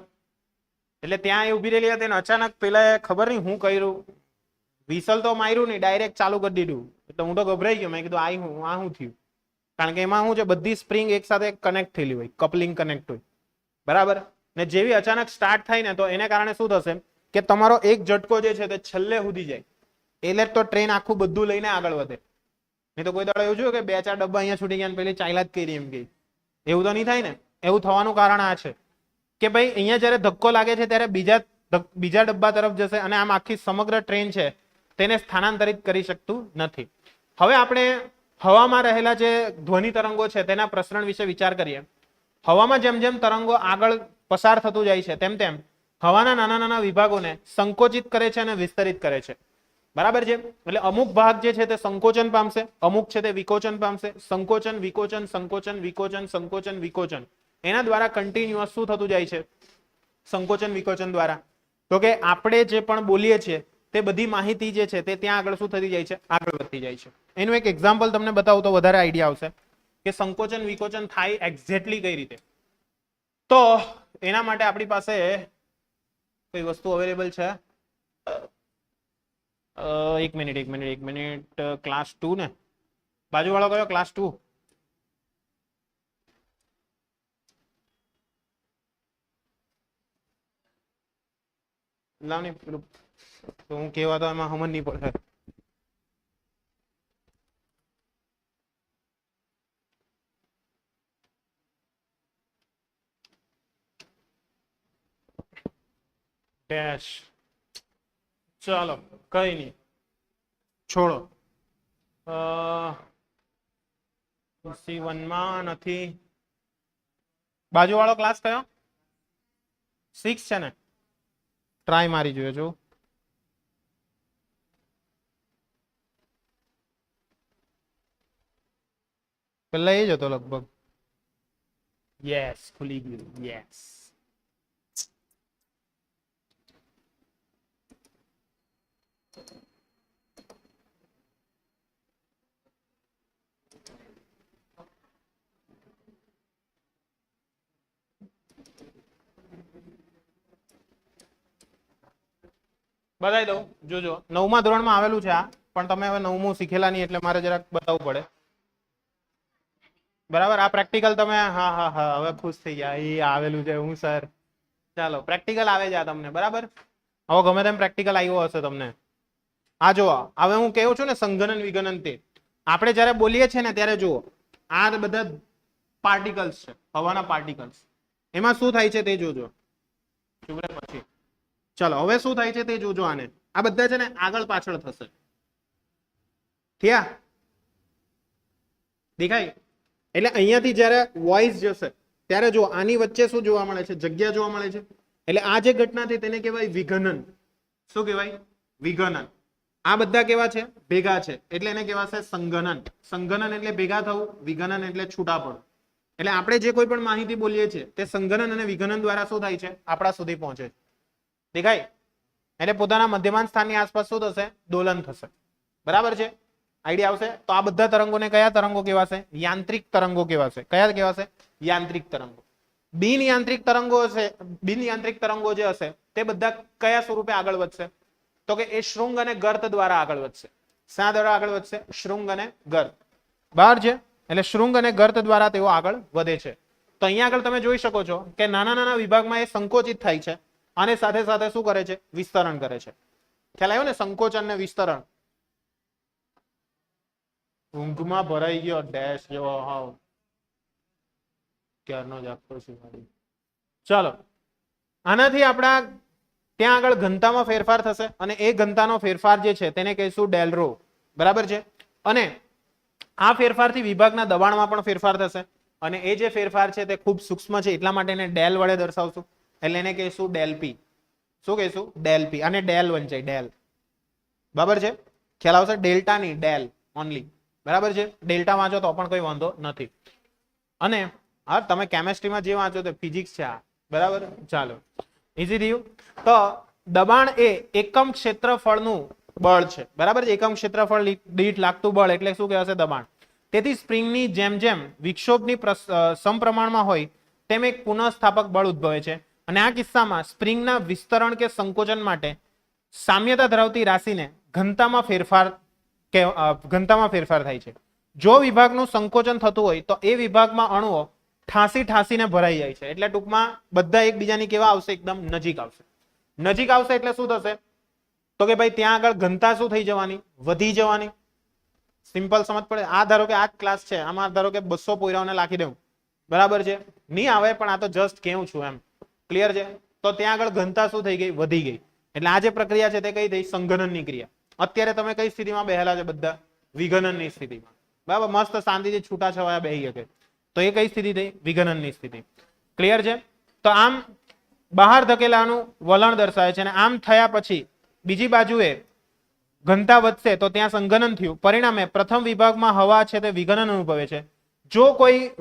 એટલે ત્યાં એ ઉભી રહેલી હતી ને અચાનક પેલા ખબર નહીં હું કર્યું, વિસલ તો માર્યું નહીં, ડાયરેક્ટ ચાલુ કરી દીધું. એટલે હું તો ગભરાઈ ગયો. મેં કીધું આ શું થયું? કારણ કે એમાં શું છે, બધી સ્પ્રિંગ એક સાથે કનેક્ટ થયેલી હોય, કપલિંગ કનેક્ટ હોય, બરાબર. ને જેવી અચાનક સ્ટાર્ટ થાય ને તો એને કારણે શું થશે કે તમારો એક ઝટકો જે છે તે છેલ્લે સુધી જાય, એટલે તો ટ્રેન આખું બધું લઈને આગળ વધે. નહીં તો કોઈ દાડો એવું જોયું કે 2-4 ડબ્બા અહીંયા છૂટી ગયા પેલી ચાલ્યા જ કરી એમ કે એવું તો નહીં થાય ને. એવું થવાનું કારણ આ છે કે ભાઈ અહીંયા જયારે ધક્કો લાગે છે ત્યારે બીજા ડબ્બા તરફ જશે અને આમ આખી સમગ્ર ટ્રેન છે તેને સ્થાનાંતરિત કરી શકતું નથી. હવે આપણે હવામાં રહેલા જે ધ્વનિ તરંગો છે તેના પ્રસરણ વિશે વિચાર કરીએ. હવામાં જેમ જેમ તરંગો આગળ પસાર થતું જાય છે તેમ તેમ હવાના નાના નાના વિભાગોને સંકોચિત કરે છે અને વિસ્તરિત કરે છે, બરાબર છે. એટલે અમુક ભાગ જે છે તે સંકોચન પામશે, અમુક છે તે વિકોચન પામશે. સંકોચન વિકોચન સંકોચન વિકોચન સંકોચન વિકોચન એના દ્વારા કન્ટિન્યુઅસ શું થતું જાય છે? સંકોચન વિકોચન દ્વારા. તો કે આપણે જે પણ બોલીએ છીએ તે બધી માહિતી જે છે તે ત્યાં આગળ શું થતી જાય છે? આગળ વધતી જાય છે. એનું એક એક્ઝામ્પલ તમને બતાવું તો વધારે આઈડિયા આવશે કે સંકોચન વિકોચન થાય એક્ઝેક્ટલી કઈ રીતે. તો એના માટે આપણી પાસે કઈ વસ્તુ અવેલેબલ છે? એક મિનિટ. ક્લાસ 2 ને બાજુવાળો કયો? ક્લાસ 2. લાવ નહીં પેલું તો હું કેવા તો એમાં સમજ નહીં પડે. ડેશ. ચાલો કઈ નહીં, છોડો. C1 માં નથી. બાજુવાળો ક્લાસ કયો? 6 છે ને? ટ્રાય મારી જોઈએ જો. પેલા એ જ હતો લગભગ. યસ, ખુલી ગયું. યસ. બતાવી દઉં, જોજો. 9મા ધોરણમાં આવેલું છે આ, પણ તમે હવે 9મું શીખેલા નહીં એટલે મારે જરાક બતાવવું પડે, બરાબર. આ પ્રેક્ટિકલ તમે હા હવે ખુશ થઈ ગયા, એ આવેલું છે હું સર. ચાલો પ્રેક્ટિકલ આવે છે આ તમને, બરાબર. હવે ગમે તેમ પ્રેક્ટિકલ આવ્યો હશે તમને. આ જો હવે હું કહું છું ને સંઘનન વિઘનન, તે આપણે જયારે બોલીએ છીએ ને ત્યારે જુઓ આ બધા પાર્ટિકલ્સ છે, હવાના પાર્ટિકલ્સ. એમાં શું થાય છે તે જોજો પછી. ચલો હવે શું થાય છે તે જોજો. આને આ બધા છે ને આગળ પાછળ થશે. થયા? દેખાય? એટલે અહીંયાથી જયારે વોઇસ જશે ત્યારે જો આની વચ્ચે શું જોવા મળે છે? જગ્યા જોવા મળે છે. એટલે આ જે ઘટના છે તેને કહેવાય વિઘનન. શું કહેવાય? વિઘનન. આ બધા કેવા છે? ભેગા છે, એટલે એને કહેવાશે સંઘનન. સંઘનન એટલે ભેગા થવું, વિઘનન એટલે છૂટા પડવું. એટલે આપણે જે કોઈ પણ માહિતી બોલીએ છીએ તે સંઘનન અને વિઘનન દ્વારા શું થાય છે? આપણા સુધી પહોંચે છે. દેખાય? એટલે પોતાના મધ્યમાન સ્થાનની આસપાસ શું થશે? દોલન થશે, બરાબર છે. આઈડિયા આવશે? તો આ બધા તરંગોને કયા તરંગો કહેવાશે? યાંત્રિક તરંગો કહેવાશે. કયા કહેવાશે? યાંત્રિક તરંગો. બિન યાંત્રિક તરંગો જે હશે તે બધા કયા સ્વરૂપે આગળ વધશે? તો કે એ શૃંગ અને ગર્ત દ્વારા આગળ વધશે. શા દ્વારા આગળ વધશે? શૃંગ અને ગર્ત. બરાબર છે. એટલે શૃંગ અને ગર્ત દ્વારા તેઓ આગળ વધે છે. તો અહીંયા આગળ તમે જોઈ શકો છો કે નાના નાના વિભાગમાં એ સંકોચિત થાય છે અને સાથે સાથે શું કરે છે? વિસ્તરણ કરે છે. ખ્યાલ આવ્યો ને? સંકોચન ને વિસ્તરણ. ઊંઘમાં ભરાઈ ગયો ડેશ જેવો હાવ ક્યારનો જાગતો છું. ચાલો આનાથી આપણા ત્યાં આગળ ઘનતામાં ફેરફાર થશે અને એ ઘનતાનો ફેરફાર જે છે તેને કહીશું ડેલ રો, બરાબર છે. અને આ ફેરફારથી વિભાગના દબાણમાં પણ ફેરફાર થશે અને એ જે ફેરફાર છે તે ખૂબ સૂક્ષ્મ છે એટલા માટે એને ડેલ વડે દર્શાવશું એટલે એને કહીશું ડેલ પી. શું કહીશું? ડેલ પી. અને ડેલ વંચાય ડેલ. બરાબર છે? ખ્યાલ આવશે? ડેલ્ટા ની ડેલ ઓનલી. બરાબર છે? ડેલ્ટા વાંચો તો પણ કોઈ વાંધો નથી. અને હા તમે કેમેસ્ટ્રીમાં જે વાંચો તે ફિઝિક્સ છે આ. બરાબર? ચાલો ઈઝી થયું. તો દબાણ એ એકમ ક્ષેત્રફળનું બળ છે. બરાબર છે? એકમ ક્ષેત્રફળ દીઠ લાગતું બળ એટલે શું કહેવાશે? દબાણ. તેથી સ્પ્રિંગની જેમ જેમ વિક્ષોભની સમપ્રમાણમાં હોય તેમ એક પુનઃસ્થાપક બળ ઉદ્ભવે છે અને આ કિસ્સામાં સ્પ્રિંગના વિસ્તરણ કે સંકોચન માટે સામ્યતા ધરાવતી રાશિને ઘનતામાં ફેરફાર થાય છે. જો વિભાગનું સંકોચન થતું હોય તો એ વિભાગમાં અણુઓ ઠાંસીને ભરાઈ જાય છે. એટલે ટૂંકમાં બધા એકબીજાની કેવા આવશે? એકદમ નજીક આવશે. નજીક આવશે એટલે શું થશે? તો કે ભાઈ ત્યાં આગળ ઘનતા શું થઈ જવાની? વધી જવાની. સિમ્પલ સમજ પડે. આ ધારો કે આ જ ક્લાસ છે, આમાં ધારો કે 200 પોયરાઓને લાખી દઉં. બરાબર છે? નહીં આવે પણ આ તો જસ્ટ કેવું છું એમ. ક્લિયર છે? તો ત્યાં આગળ ઘનતા શું થઈ ગઈ? વધી ગઈ. એટલે આ જે પ્રક્રિયા છે તે કઈ થઈ? સંઘનનની ક્રિયા. અત્યારે તમે કઈ સ્થિતિમાં બેહેલા છે? બધા વિઘનનની સ્થિતિમાં. બરાબર? મસ્ત શાંતિથી છૂટાછવાયા બેહી શકે. તો એ કઈ સ્થિતિ થઈ? વિઘનનની સ્થિતિ. ક્લિયર છે? તો આમ બહાર ધકેલાનું વલણ દર્શાવે છે અને આમ થયા પછી બીજી બાજુએ ઘનતા વધશે તો ત્યાં સંઘનન થયું. પરિણામે પ્રથમ વિભાગમાં હવા છે તે વિઘનન અનુભવે છે. જો કોઈ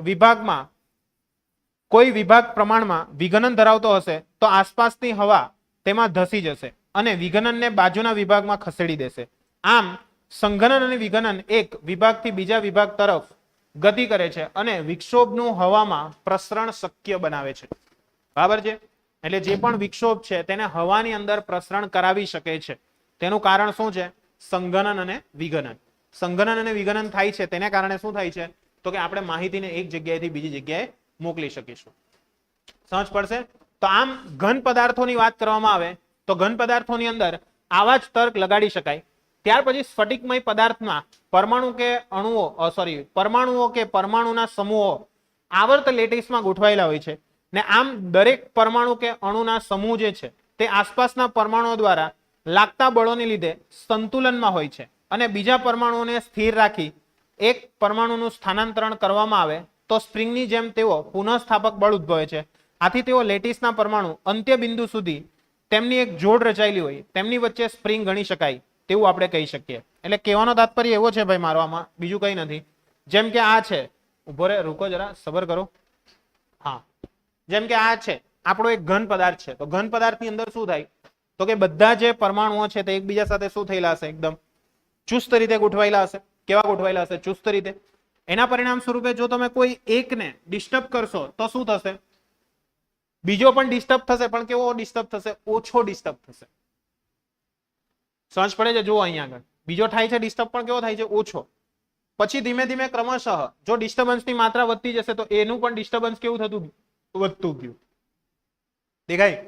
વિભાગ પ્રમાણમાં વિઘનન ધરાવતો હશે તો આસપાસની હવા તેમાં ધસી જશે અને વિઘનનને બાજુના વિભાગમાં ખસેડી દેશે. આમ સંઘનન અને વિઘનન એક વિભાગથી બીજા વિભાગ તરફ ગતિ કરે છે અને વિક્ષોભનું હવામાં પ્રસરણ શક્ય બનાવે છે. બરાબર છે? એટલે જે પણ વિક્ષોભ છે તેને હવાની અંદર પ્રસરણ કરાવી શકે છે. તેનું કારણ શું છે? સંઘનન અને વિઘનન. સંઘનન અને વિઘનન થાય છે તેને કારણે શું થાય છે? તો કે આપણે માહિતીને એક જગ્યાએથી બીજી જગ્યાએ મોકલી શકીશું. સમજ પડશે? તો આમ ઘન પદાર્થોની વાત કરવામાં આવે તો ઘન પદાર્થોની અંદર આવા જ તર્ક લગાડી શકાય. ત્યાર પછી સ્ફટિકમય પદાર્થમાં પરમાણુઓ કે પરમાણુના સમૂહો આવર્ત લેટિસમાં ગોઠવાયેલા હોય છે ને આમ દરેક પરમાણુ કે અણુના સમૂહ જે છે તે આસપાસના પરમાણુઓ દ્વારા લાગતા બળોને લીધે સંતુલનમાં હોય છે અને બીજા પરમાણુઓને સ્થિર રાખી એક પરમાણુનું સ્થાનાંતરણ કરવામાં આવે તો સ્પ્રિંગની જેમ તેઓ પુનઃસ્થાપક બળ ઉદ્ભવે છે. આથી તેઓ લેટિસના પરમાણુ અંત્ય બિંદુ સુધી તેમની એક જોડ રચાયેલી હોય તેમની વચ્ચે સ્પ્રિંગ ગણી શકાય તેવું આપણે કહી શકીએ. એટલે કહેવાનો તાત્પર્ય એવો છે ભાઈ મારો, આમાં બીજું કંઈ નથી. જેમ કે આ છે, ઉભો રે, રૂકો જરા, સબર કરો. હા, જેમ કે આ છે આપણો એક ઘન પદાર્થ છે. તો ઘન પદાર્થની અંદર શું થાય? તો કે બધા જે પરમાણુઓ છે તે એકબીજા સાથે શું થયેલા હશે? એકદમ ચુસ્ત રીતે ગોઠવાયેલા હશે. કેવા ગોઠવાયેલા હશે? ચુસ્ત રીતે. એના પરિણામ સ્વરૂપે જો તમે કોઈ એકને ડિસ્ટર્બ કરશો તો શું થશે? બીજો પણ ડિસ્ટર્બ થશે, પણ કેવો ડિસ્ટર્બ થશે? ઓછો ડિસ્ટર્બ થશે. સમજ પડે છે? જુઓ અહીંયા આગળ બીજો થાય છે ડિસ્ટર્બ, પણ કેવો થાય છે? ઓછો. પછી ધીમે ધીમે ક્રમશઃ જો ડિસ્ટર્બન્સની માત્રા વધતી જશે તો એનું પણ ડિસ્ટર્બન્સ કેવું થતું? વધતું ગયું. દેખાય?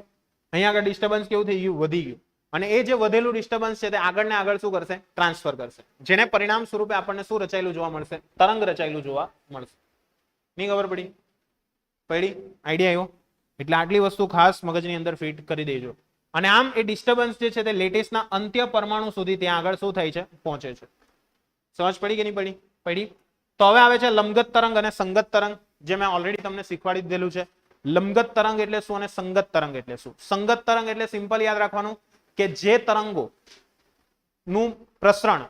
અહીંયા આગળ ડિસ્ટર્બન્સ કેવું થઈ ગયું? વધી ગયું. અને એ જે વધેલું ડિસ્ટર્બન્સ છે તે આગળ ને આગળ શું કરશે? ટ્રાન્સફર કરશે. જેને પરિણામ સ્વરૂપે આપણને શું રચાયેલું જોવા મળશે? તરંગ રચાયેલું જોવા મળશે. નહીં ખબર પડી? આઈડિયા આવ્યો? એટલે આટલી વસ્તુ ખાસ મગજની અંદર ફિટ કરી દેજો. અને આમ એ ડિસ્ટર્બન્સ જે છે તે લેટિસના અંત્ય પરમાણુ સુધી ત્યાં આગળ શું થાય છે? પહોંચે છે. સમજ પડી કે નહીં પડી? પડી. તો હવે આવે છે લંબગત તરંગ અને સંગત તરંગ, જે મેં ઓલરેડી તમને શીખવાડી દીધેલું છે. લંબગત તરંગ એટલે શું અને સંગત તરંગ એટલે શું? સંગત તરંગ એટલે સિમ્પલ યાદ રાખવાનું કે જે તરંગો નું પ્રસરણ,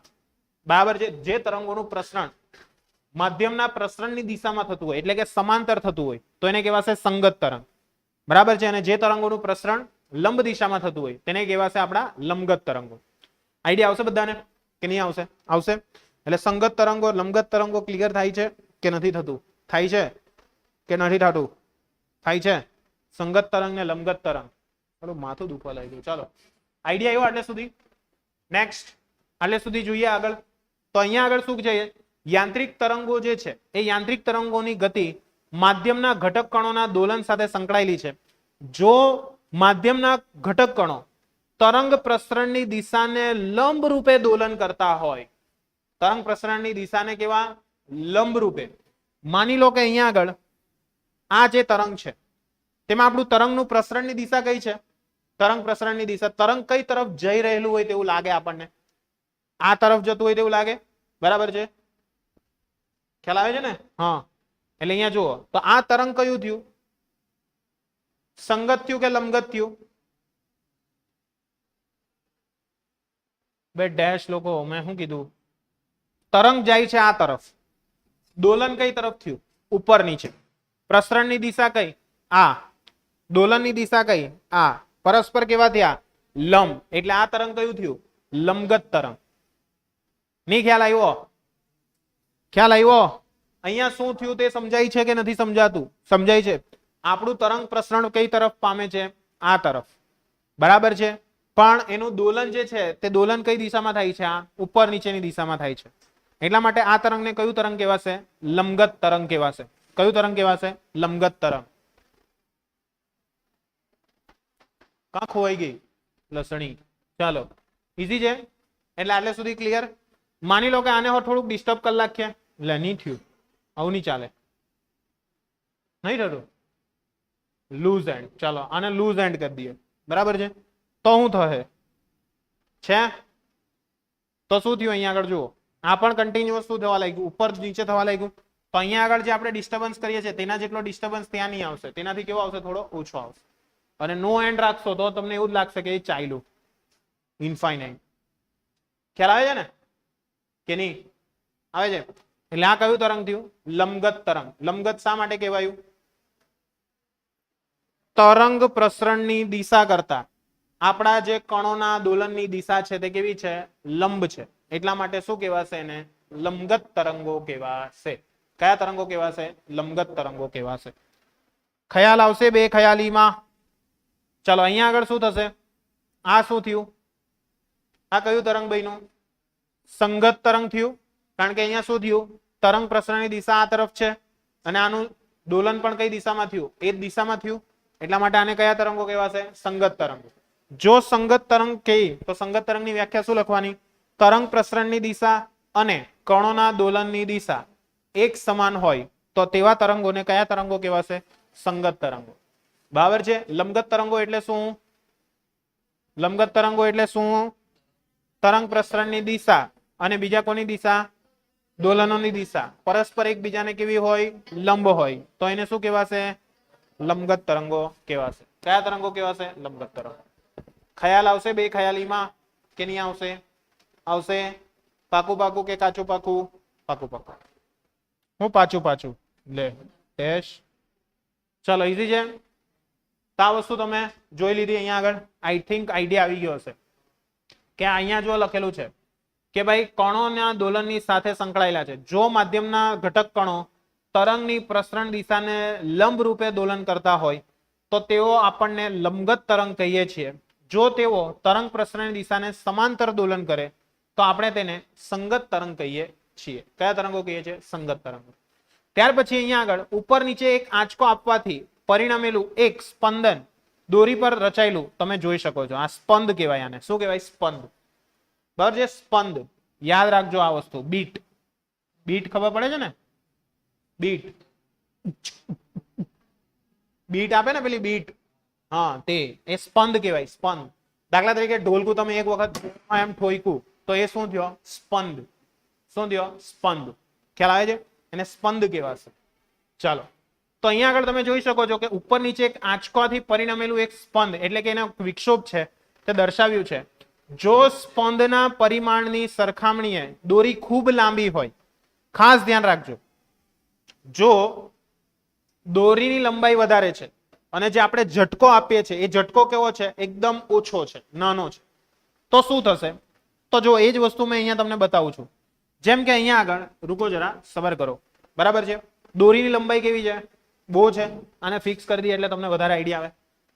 બરાબર છે, જે તરંગોનું પ્રસરણ માધ્યમના પ્રસરણની દિશામાં થતું હોય એટલે કે સમાંતર થતું હોય તો એને કહેવાશે સંગત તરંગ. બરાબર છે? અને જે તરંગોનું પ્રસરણ લંબ દિશામાં થતું હોય તેને કહેવાશે આપણા લંબગત તરંગો. આઈડિયા આવશે બધાને કે નહીં આવશે? આવશે. એટલે સંગત તરંગો, લંબગત તરંગો ક્લિયર થાય છે કે નથી થતું? થાય છે કે નથી થતું? થાય છે. સંગત તરંગ ને લંબગત તરંગ. થોડું માથું દુખવા લાગ્યું. ચાલો, આઈડિયા આવ્યો આટલે સુધી? નેક્સ્ટ આટલે સુધી જોઈએ આગળ. તો અહીંયા આગળ શું છે? યાંત્રિક તરંગો જે છે એ યાંત્રિક તરંગોની ગતિ માધ્યમના ઘટક કણોના દોલન સાથે સંકળાયેલી છે. જો માધ્યમના ઘટક કણો તરંગ પ્રસરણની દિશાને લંબ રૂપે દોલન કરતા હોય, તરંગ પ્રસરણની દિશાને કેવા? લંબ રૂપે. માની લો કે અહીંયા આગળ આ જે તરંગ છે તેમાં આપણું તરંગનું પ્રસરણની દિશા કઈ છે? તરંગ પ્રસરણની દિશા, તરંગ કઈ તરફ જઈ રહેલું હોય તેવું લાગે આપણને? આ તરફ જતું હોય તેવું લાગે. બરાબર છે? ખ્યાલ આવે છે ને? હા, એટલે અહીંયા જુઓ તો આ તરંગ કયું થયું? સંગત થયું કે લંબગત થયું? બે ડેશ લોકો, મેં શું કીધું? તરંગ જાય છે આ તરફ, દોલન કઈ તરફ થયું? ઉપર નીચે. પ્રસરણની દિશા કઈ? આ. દોલનની દિશા કઈ? આ. પરસ્પર કેવા થયા? લંબ. એટલે આ તરંગ કયું થયું? લંબગત તરંગ. નહીં ખ્યાલ આવ્યો? ખ્યાલ આવ્યો? અહીંયા શું થયું તે સમજાય છે કે નથી સમજાતું? સમજાય છે. આપણું તરંગ પ્રસરણ કઈ તરફ પામે છે? આ તરફ. બરાબર છે. પણ એનું દોલન જે છે તે દોલન કઈ દિશામાં થાય છે? આ ઉપર નીચેની દિશામાં થાય છે. એટલા માટે આ તરંગને કયું તરંગ કહેવાશે? લંબગત તરંગ કહેવાશે. કયું તરંગ કહેવાશે? લંબગત તરંગ. કાં ખોવાઈ ગઈ લસણી? ચાલો, ઈઝી છે. એટલે આટલે સુધી ક્લિયર. માની લો કે આને થોડુંક ડિસ્ટર્બ કરી નાખીએ. એટલે નહીં થયું, આવું નહીં ચાલે. નહીં થતું લૂઝ એન્ડ. ચાલો આને લૂઝ એન્ડ કરી દઈએ. બરાબર છે. તો શું થશે? છે તો શું થયું? અહીંયા આગળ જુઓ, આ પણ કન્ટિન્યુઅસ શું થવા લાગ્યું? ઉપર નીચે થવા લાગ્યું. તો અહીંયા આગળ જે આપણે ડિસ્ટર્બન્સ કરીએ છીએ તેના જેટલો ડિસ્ટર્બન્સ ત્યાં નહીં આવશે. તેનાથી કેવો આવશે? થોડો ઓછો આવશે. અને નો એન્ડ રાખશો તો તમને એવું જ લાગશે કે એ ચાલ્યું ઇનફાઇનાઇટ. ખ્યાલ આવે છે ને કે નહીં આવે છે? એટલે આ કયું તરંગ થયું? લંબગત તરંગ. લંબગત શા માટે કહેવાયું? તરંગ પ્રસરણની દિશા કરતા આપણા જે કણોના દોલનની દિશા છે તે કેવી છે? લંબ છે. એટલા માટે શું કહેવાશે એને? લંબગત તરંગો કહેવાશે. કયા તરંગો કહેવાશે? લંબગત તરંગો કહેવાશે. ખ્યાલ આવશે બે ખ્યાલીમાં? ચાલો અહીંયા આગળ શું થશે? આ શું થયું? આ કયું તરંગ બન્યું? સંગત તરંગ થયું. કારણ કે અહીંયા શું થયું? તરંગ પ્રસરણની દિશા આ તરફ છે અને આનું દોલન પણ કઈ દિશામાં થયું? એ જ દિશામાં થયું. એટલા માટે આને કયા તરંગો કહેવાશે? સંગત તરંગો. જો સંગત તરંગ કહી તો સંગત તરંગની વ્યાખ્યા શું લખવાની? તરંગ પ્રસરણની દિશા અને કણોના દોલનની દિશા એક સમાન હોય તો તેવા તરંગોને કયા તરંગો કહેવાશે? સંગત તરંગો. બરાબર છે. લંબગત તરંગો એટલે શું? લંબગત તરંગો એટલે શું? તરંગ પ્રસરણની દિશા અને બીજા કોની દિશા? દોલનોની દિશા પરસ્પર એકબીજાને કેવી હોય? લંબ હોય. તો એને શું કહેવાશે? લંબગત તરંગો કહેવાશે. કયા તરંગો કહેવાશે? લંબગત તરંગો. ખ્યાલ આવશે બે ખ્યાલીમાં કે નહીં આવશે? આવશે. પાકું પાકું કે કાચું પાકું? પાકું પાકું. હું પાછું પાછું લે ડેશ. ચાલો ઈઝી છે. તો આ વસ્તુ તમે જોઈ લીધી. અહીંયા આગળ આઈ થિંક આઈડિયા આવી ગયો હશે કે અહીંયા જો લખેલું છે કે ભાઈ કણોના દોલનની સાથે સંકળાયેલા છે. જો માધ્યમના ઘટક કણો તરંગની પ્રસરણ દિશાને લંબ રૂપે દોલન કરતા હોય તો તેઓ આપણને લંબગત તરંગ કહીએ છીએ. જો તેઓ તરંગ પ્રસરણ દિશાને સમાંતર દોલન કરે તો આપણે તેને સંગત તરંગ કહીએ છીએ. કયા તરંગો કહીએ છીએ? સંગત તરંગો. ત્યાર પછી અહીંયા આગળ ઉપર નીચે એક આંચકો આપવાથી પરિણમેલું એક સ્પંદન દોરી પર રચાયેલું તમે જોઈ શકો છો. આ સ્પંદ કહેવાય. આને શું કહેવાય? સ્પંદ. બરાબર છે. સ્પંદ યાદ રાખજો આ વસ્તુ. બીટ. બીટ ખબર પડે છે ને? બીટ. બીટ આપે ને પેલી બીટ. હા તે એ સ્પંદ કહેવાય. સ્પંદ. દાખલા તરીકે ઢોલકું તમે એક વખત એમ ઠોઈકું તો એ શું થયો? સ્પંદ. શું થયો? સ્પંદ. ખ્યાલ આવે છે? એને સ્પંદ કહેવાશે. ચાલો તો અહીંયા આગળ તમે જોઈ શકો છો કે ઉપર નીચે એક આંચકાથી પરિણમેલું એક સ્પંદ એટલે કે એનો વિક્ષોભ છે તે દર્શાવ્યું છે. જો સ્પંદના પરિમાણની સરખામણીએ દોરી ખૂબ લાંબી હોય, ખાસ ધ્યાન રાખજો, જો દોરીની લંબાઈ વધારે છે અને જે આપણે ઝટકો આપીએ છીએ એ ઝટકો કેવો છે? એકદમ ઓછો છે, નાનો છે, તો શું થશે? તો જો એ જ વસ્તુ મેં અહીંયા તમને બતાવું છું. જેમ કે અહીંયા આગળ રૂકો જરા, સબર કરો. બરાબર છે. દોરીની લંબાઈ કેવી છે? બહુ છે. આને ફિક્સ કરી દઈએ એટલે તમને વધારે આઈડિયા આવે.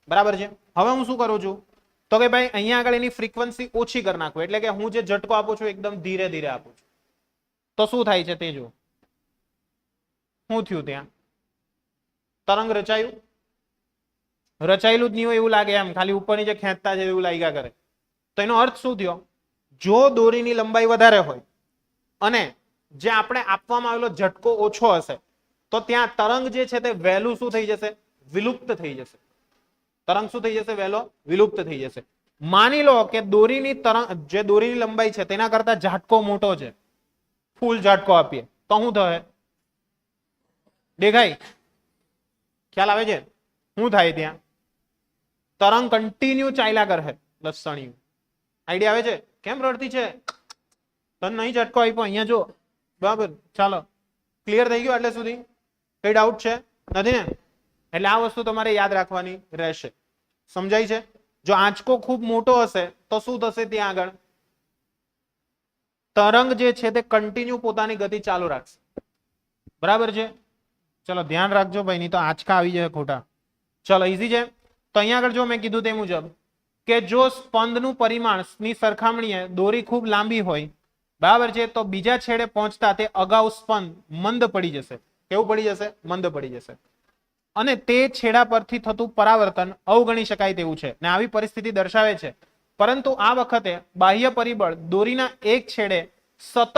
બરાબર છે. હવે હું શું કરું છું તો કે ભાઈ અહીંયા આગળ એની ફ્રીક્વન્સી ઓછી કરી નાખું. એટલે કે હું જે ઝટકો આપું છું એકદમ ધીરે ધીરે આપું છું. તો શું થાય છે તે જુઓ. શું થયું? ત્યાં તરંગ રચાયું? રચાયેલું જ નહીં હોય એવું લાગે. એમ ખાલી ઉપર નીચે ખેંચતા છે એવું લાગ્યા કરે. તો એનો અર્થ શું થયો? જો દોરીની લંબાઈ વધારે હોય અને જે આપણે આપવામાં આવેલો ઝટકો ઓછો હશે તો ત્યાં તરંગ જે છે તે વહેલું શું થઈ જશે? વિલુપ્ત થઈ જશે. તરંગ શું થઈ જશે? વહેલો વિલુપ્ત થઈ જશે. માની લો કે દોરીની તરંગ જે દોરીની લંબાઈ છે તેના કરતા ઝાટકો મોટો છે, ફૂલ ઝાટકો આપીએ તો શું થશે? દેખાય? ખ્યાલ આવે છે શું થાય ત્યાં? તરંગ કન્ટિન્યુ ચાલ્યા કરે લસણિયું. આઈડિયા આવે છે? કેમ રડતી છે? તને નહીં ઝટકો આપ્યો અહીંયા જો. બરાબર, ચાલો ક્લિયર થઈ ગયું એટલે સુધી? કઈ ડાઉટ છે? નથી ને? એટલે આ વસ્તુ તમારે યાદ રાખવાની રહેશે. સમજાય છે? જો આંચકો ખૂબ મોટો હશે તો શું થશે ત્યાં આગળ? તરંગ જે છે તે કન્ટિન્યુ પોતાની ગતિ ચાલુ રાખશે. બરાબર છે? ચલો ધ્યાન રાખજો ભાઈ, નહીં તો આંચકા આવી જાય ખોટા. ચલો ઈઝી છે. તો અહીંયા આગળ જો મેં કીધું તે મુજબ કે જો સ્પંદનું પરિમાણ ની સરખામણીએ દોરી ખૂબ લાંબી હોય, બરાબર છે, તો બીજા છેડે પહોંચતા તે અગાઉ સ્પંદ મંદ પડી જશે. કેવું પડી જશે? મંદ પડી જશે. અને તે છેડા પરથી થતું પરાવર્તન અવગણી શકાય તેવું છે ને આવી પરિસ્થિતિ દર્શાવે છે. પરંતુ આ વખતે બાહ્ય પરિબળ દોરીના એક છેડે સતત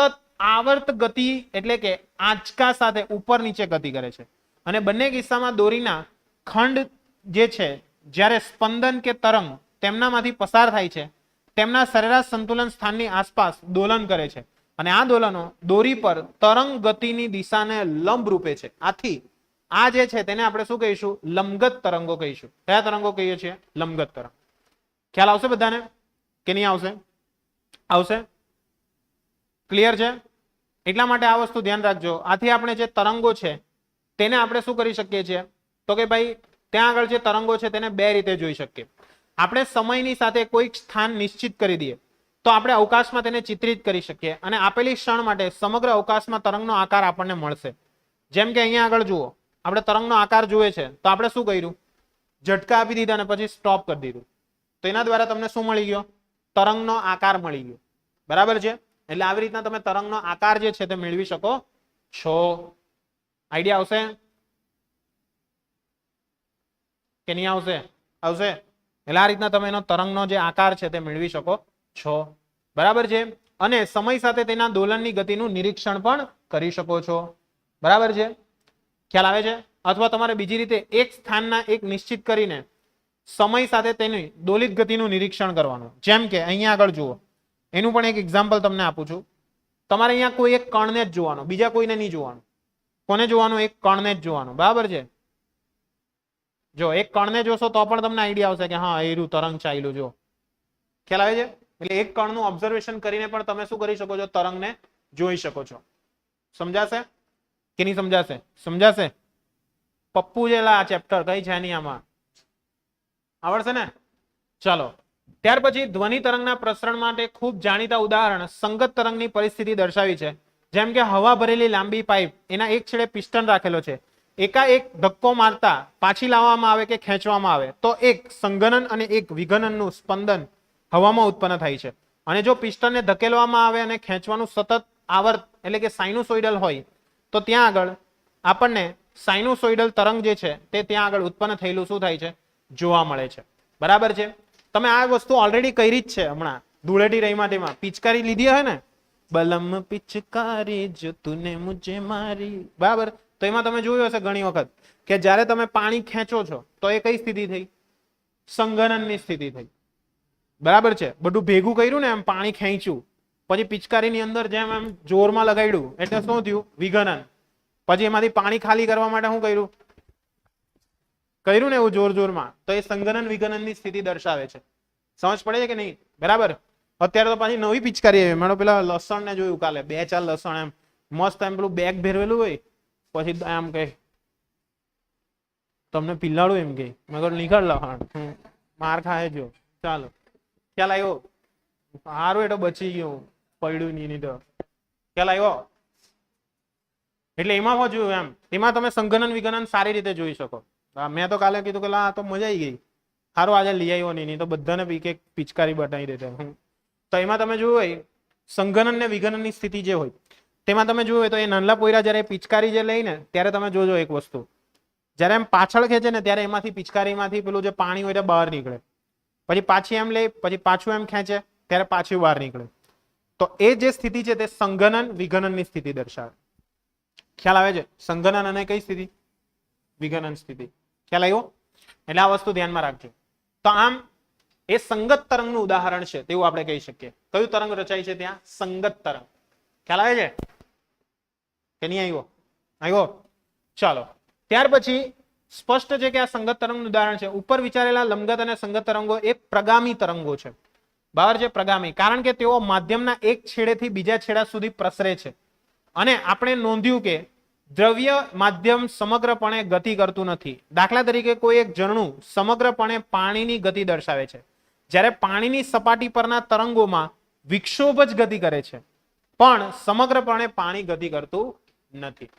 આવર્ત ગતિ એટલે કે આંચકા સાથે ઉપર નીચે ગતિ કરે છે. અને બંને કિસ્સામાં દોરીના ખંડ જે છે જ્યારે સ્પંદન કે તરંગ તેમનામાંથી પસાર થાય છે તેમના સરેરાશ સંતુલન સ્થાનની આસપાસ દોલન કરે છે. અને આ દોલનો દોરી પર તરંગ ગતિની દિશાને લંબ રૂપે છે. આથી આ જે છે તેને આપણે શું કહીશું? લંબગત તરંગો કહીશું. કયા તરંગો કહીએ છીએ? લંબગત તરંગ. ખ્યાલ આવશે બધાને કે નહીં આવશે? આવશે? ક્લિયર છે? એટલા માટે આ વસ્તુ ધ્યાન રાખજો. આથી આપણે જે તરંગો છે તેને આપણે શું કરી શકીએ છીએ? તો કે ભાઈ ત્યાં આગળ જે તરંગો છે તેને બે રીતે જોઈ શકીએ. આપણે સમયની સાથે કોઈક સ્થાન નિશ્ચિત કરી દઈએ તો આપણે અવકાશમાં તેને ચિત્રિત કરી શકીએ અને આપેલી ક્ષણ માટે સમગ્ર અવકાશમાં તરંગનો આકાર આપણને મળશે. જેમ કે અહીંયા આગળ જુઓ, આપણે તરંગનો આકાર જોઈએ છે તો આપણે શું કર્યું? ઝટકા આપી દીધા અને પછી સ્ટોપ કરી દીધું. તો એના દ્વારા તમને શું મળી ગયો? તરંગનો આકાર મળી ગયો. બરાબર છે? એટલે આવી રીતના તમે તરંગનો આકાર જે છે તે મેળવી શકો છો. આઈડિયા આવશે કે નહીં આવશે? આવશે. એટલે આ રીતના તમે એનો તરંગનો જે આકાર છે તે મેળવી શકો છો. બરાબર છે? અને સમય સાથે તેના દોલનની ગતિનું નિરીક્ષણ પણ કરી શકો છો. બરાબર છે? ખ્યાલ આવે છે? અથવા તમારે બીજી રીતે એક સ્થાનના એક નિશ્ચિત કરીને સમય સાથે તેની દોલિત ગતિનું નિરીક્ષણ કરવાનું. જેમ કે અહીંયા આગળ જુઓ, એનું પણ એક એક્ઝામ્પલ તમને આપું છું. તમારે અહીંયા કોઈ એક કણને જ જોવાનો, બીજા કોઈને નહીં જોવાનું. કોને જોવાનું? એક કણને જ જોવાનું. બરાબર છે? જો એક કણને જોશો તો પણ તમને આઈડિયા આવશે કે હા એરું તરંગ ચાલ્યું. જો ખ્યાલ આવે છે? એટલે એક કણનું ઓબ્ઝર્વેશન કરીને પણ તમે શું કરી શકો છો? તરંગને જોઈ શકો છો. સમજાશે કે નહીં સમજાશે? સમજાશે? પપ્પુ જેલા આ ચેપ્ટર કઈ છે નહીં આમાં આવડશે ને? ચાલો ત્યાર પછી ધ્વનિ તરંગના પ્રસરણ માટે ખૂબ જાણીતા ઉદાહરણ સંગત તરંગની પરિસ્થિતિ દર્શાવી છે. જેમ કે હવા ભરેલી લાંબી પાઇપ, એના એક છેડે પિસ્ટન રાખેલો છે. એકાએક ધક્કો મારતા પાછી લાવવામાં આવે કે ખેંચવામાં આવે તો એક સંઘનન અને એક વિઘનનનું સ્પંદન હવામાં ઉત્પન્ન થાય છે. અને જો પિસ્ટનને ધકેલવામાં આવે અને ખેંચવાનું સતત આવર્ત એટલે કે સાઇનુસોઇડલ હોય તો ત્યાં આગળ આપણને સાઇનુસોઇડલ તરંગ જે છે તે ત્યાં આગળ ઉત્પન્ન થયેલું શું થાય છે? જોવા મળે છે. બરાબર છે? તમે આ વસ્તુ ઓલરેડી કરી જ છે. હમણાં ધૂળેટી રહીમાં તેમાં પિચકારી લીધી હોય ને, બલમ પિચકારી જો તુને મુજે મારી. બરાબર? તો એમાં તમે જોયું હશે ઘણી વખત કે જ્યારે તમે પાણી ખેંચો છો તો એ કઈ સ્થિતિ થઈ? સંઘનનની સ્થિતિ થઈ. બરાબર છે? બધું ભેગું કર્યું ને એમ પાણી ખેંચ્યું, પછી પિચકારીની અંદર જેમ એમ જોરમાં લગાડ્યું એટલે શું થયું? વિઘનન. પછી એમાંથી પાણી ખાલી કરવા માટે શું કર્યું? કર્યું ને એવું જોર જોરમાં, તો એ સંઘનન વિઘનનની સ્થિતિ દર્શાવે છે. સમજ પડે છે કે નહીં? બરાબર. અત્યારે તો પાછી નવી પિચકારી આવી. મેં પેલા લસણ ને જોયું કાલે, 2-4 લસણ એમ મસ્ત એમ પેલું બેગ ભેરવેલું હોય, પછી એમ કે તમને પિલ્લાડું એમ કે મેં કહ્યું નીકળ લહણ માર ખાય જો. ચાલો ખ્યાલ આવ્યો? સારું એ તો બચી ગયું, પડ્યું નહીં તો. ખ્યાલ આવ્યો? એટલે એમાં શું જોયું એમ, એમાં તમે સંઘનન વિઘનન સારી રીતે જોઈ શકો. મેં તો કાલે કીધું કે આ તો મજા આવી ગઈ, સારું આજે લઈ આવ્યો નહીં તો બધાને એક પિચકારી બતાવી દેતા. તો એમાં તમે જોયું હોય સંઘનન ને વિઘનનની સ્થિતિ જે હોય તેમાં તમે જોયું હોય તો એ નાનલા પોયરા જ્યારે પિચકારી જે લઈને ત્યારે તમે જોજો એક વસ્તુ, જ્યારે એમ પાછળ ખેંચે ને ત્યારે એમાંથી પિચકારીમાંથી પેલું જે પાણી હોય તે બહાર નીકળે, પછી પાછી એમ લે, પછી પાછું એમ ખેંચે ત્યારે પાછું બહાર નીકળે. તો એ જે સ્થિતિ છે તે સંઘનન વિઘનનની સ્થિતિ દર્શાવે. ખ્યાલ આવે છે? સંઘનન અને કઈ સ્થિતિ? વિઘનન સ્થિતિ. ખ્યાલ આવ્યો? એટલે આ વસ્તુ ધ્યાનમાં રાખજો. તો આમ એ સંગત તરંગનું ઉદાહરણ છે તેવું આપણે કહી શકીએ. કયું તરંગ રચાય છે ત્યાં? સંગત તરંગ. ખ્યાલ આવે છે કે નહીં આવ્યો? આવ્યો? ચાલો, ત્યાર પછી સ્પષ્ટ છે કે આ સંગત તરંગનું ઉદાહરણ છે. ઉપર વિચારેલા લંબગત અને સંગત તરંગો એ પ્રગામી તરંગો છે. બરાબર છે, પ્રગામી, કારણ કે તેઓ માધ્યમના એક છેડેથી બીજા છેડા સુધી પ્રસરે છે. અને આપણે નોંધ્યું કે દ્રવ્ય માધ્યમ સમગ્રપણે ગતિ કરતું નથી. દાખલા તરીકે કોઈ એક ઝરણું સમગ્રપણે પાણીની ગતિ દર્શાવે છે, જ્યારે પાણીની સપાટી પરના તરંગોમાં વિક્ષોભ જ ગતિ કરે છે, પણ સમગ્રપણે પાણી ગતિ કરતું નથી.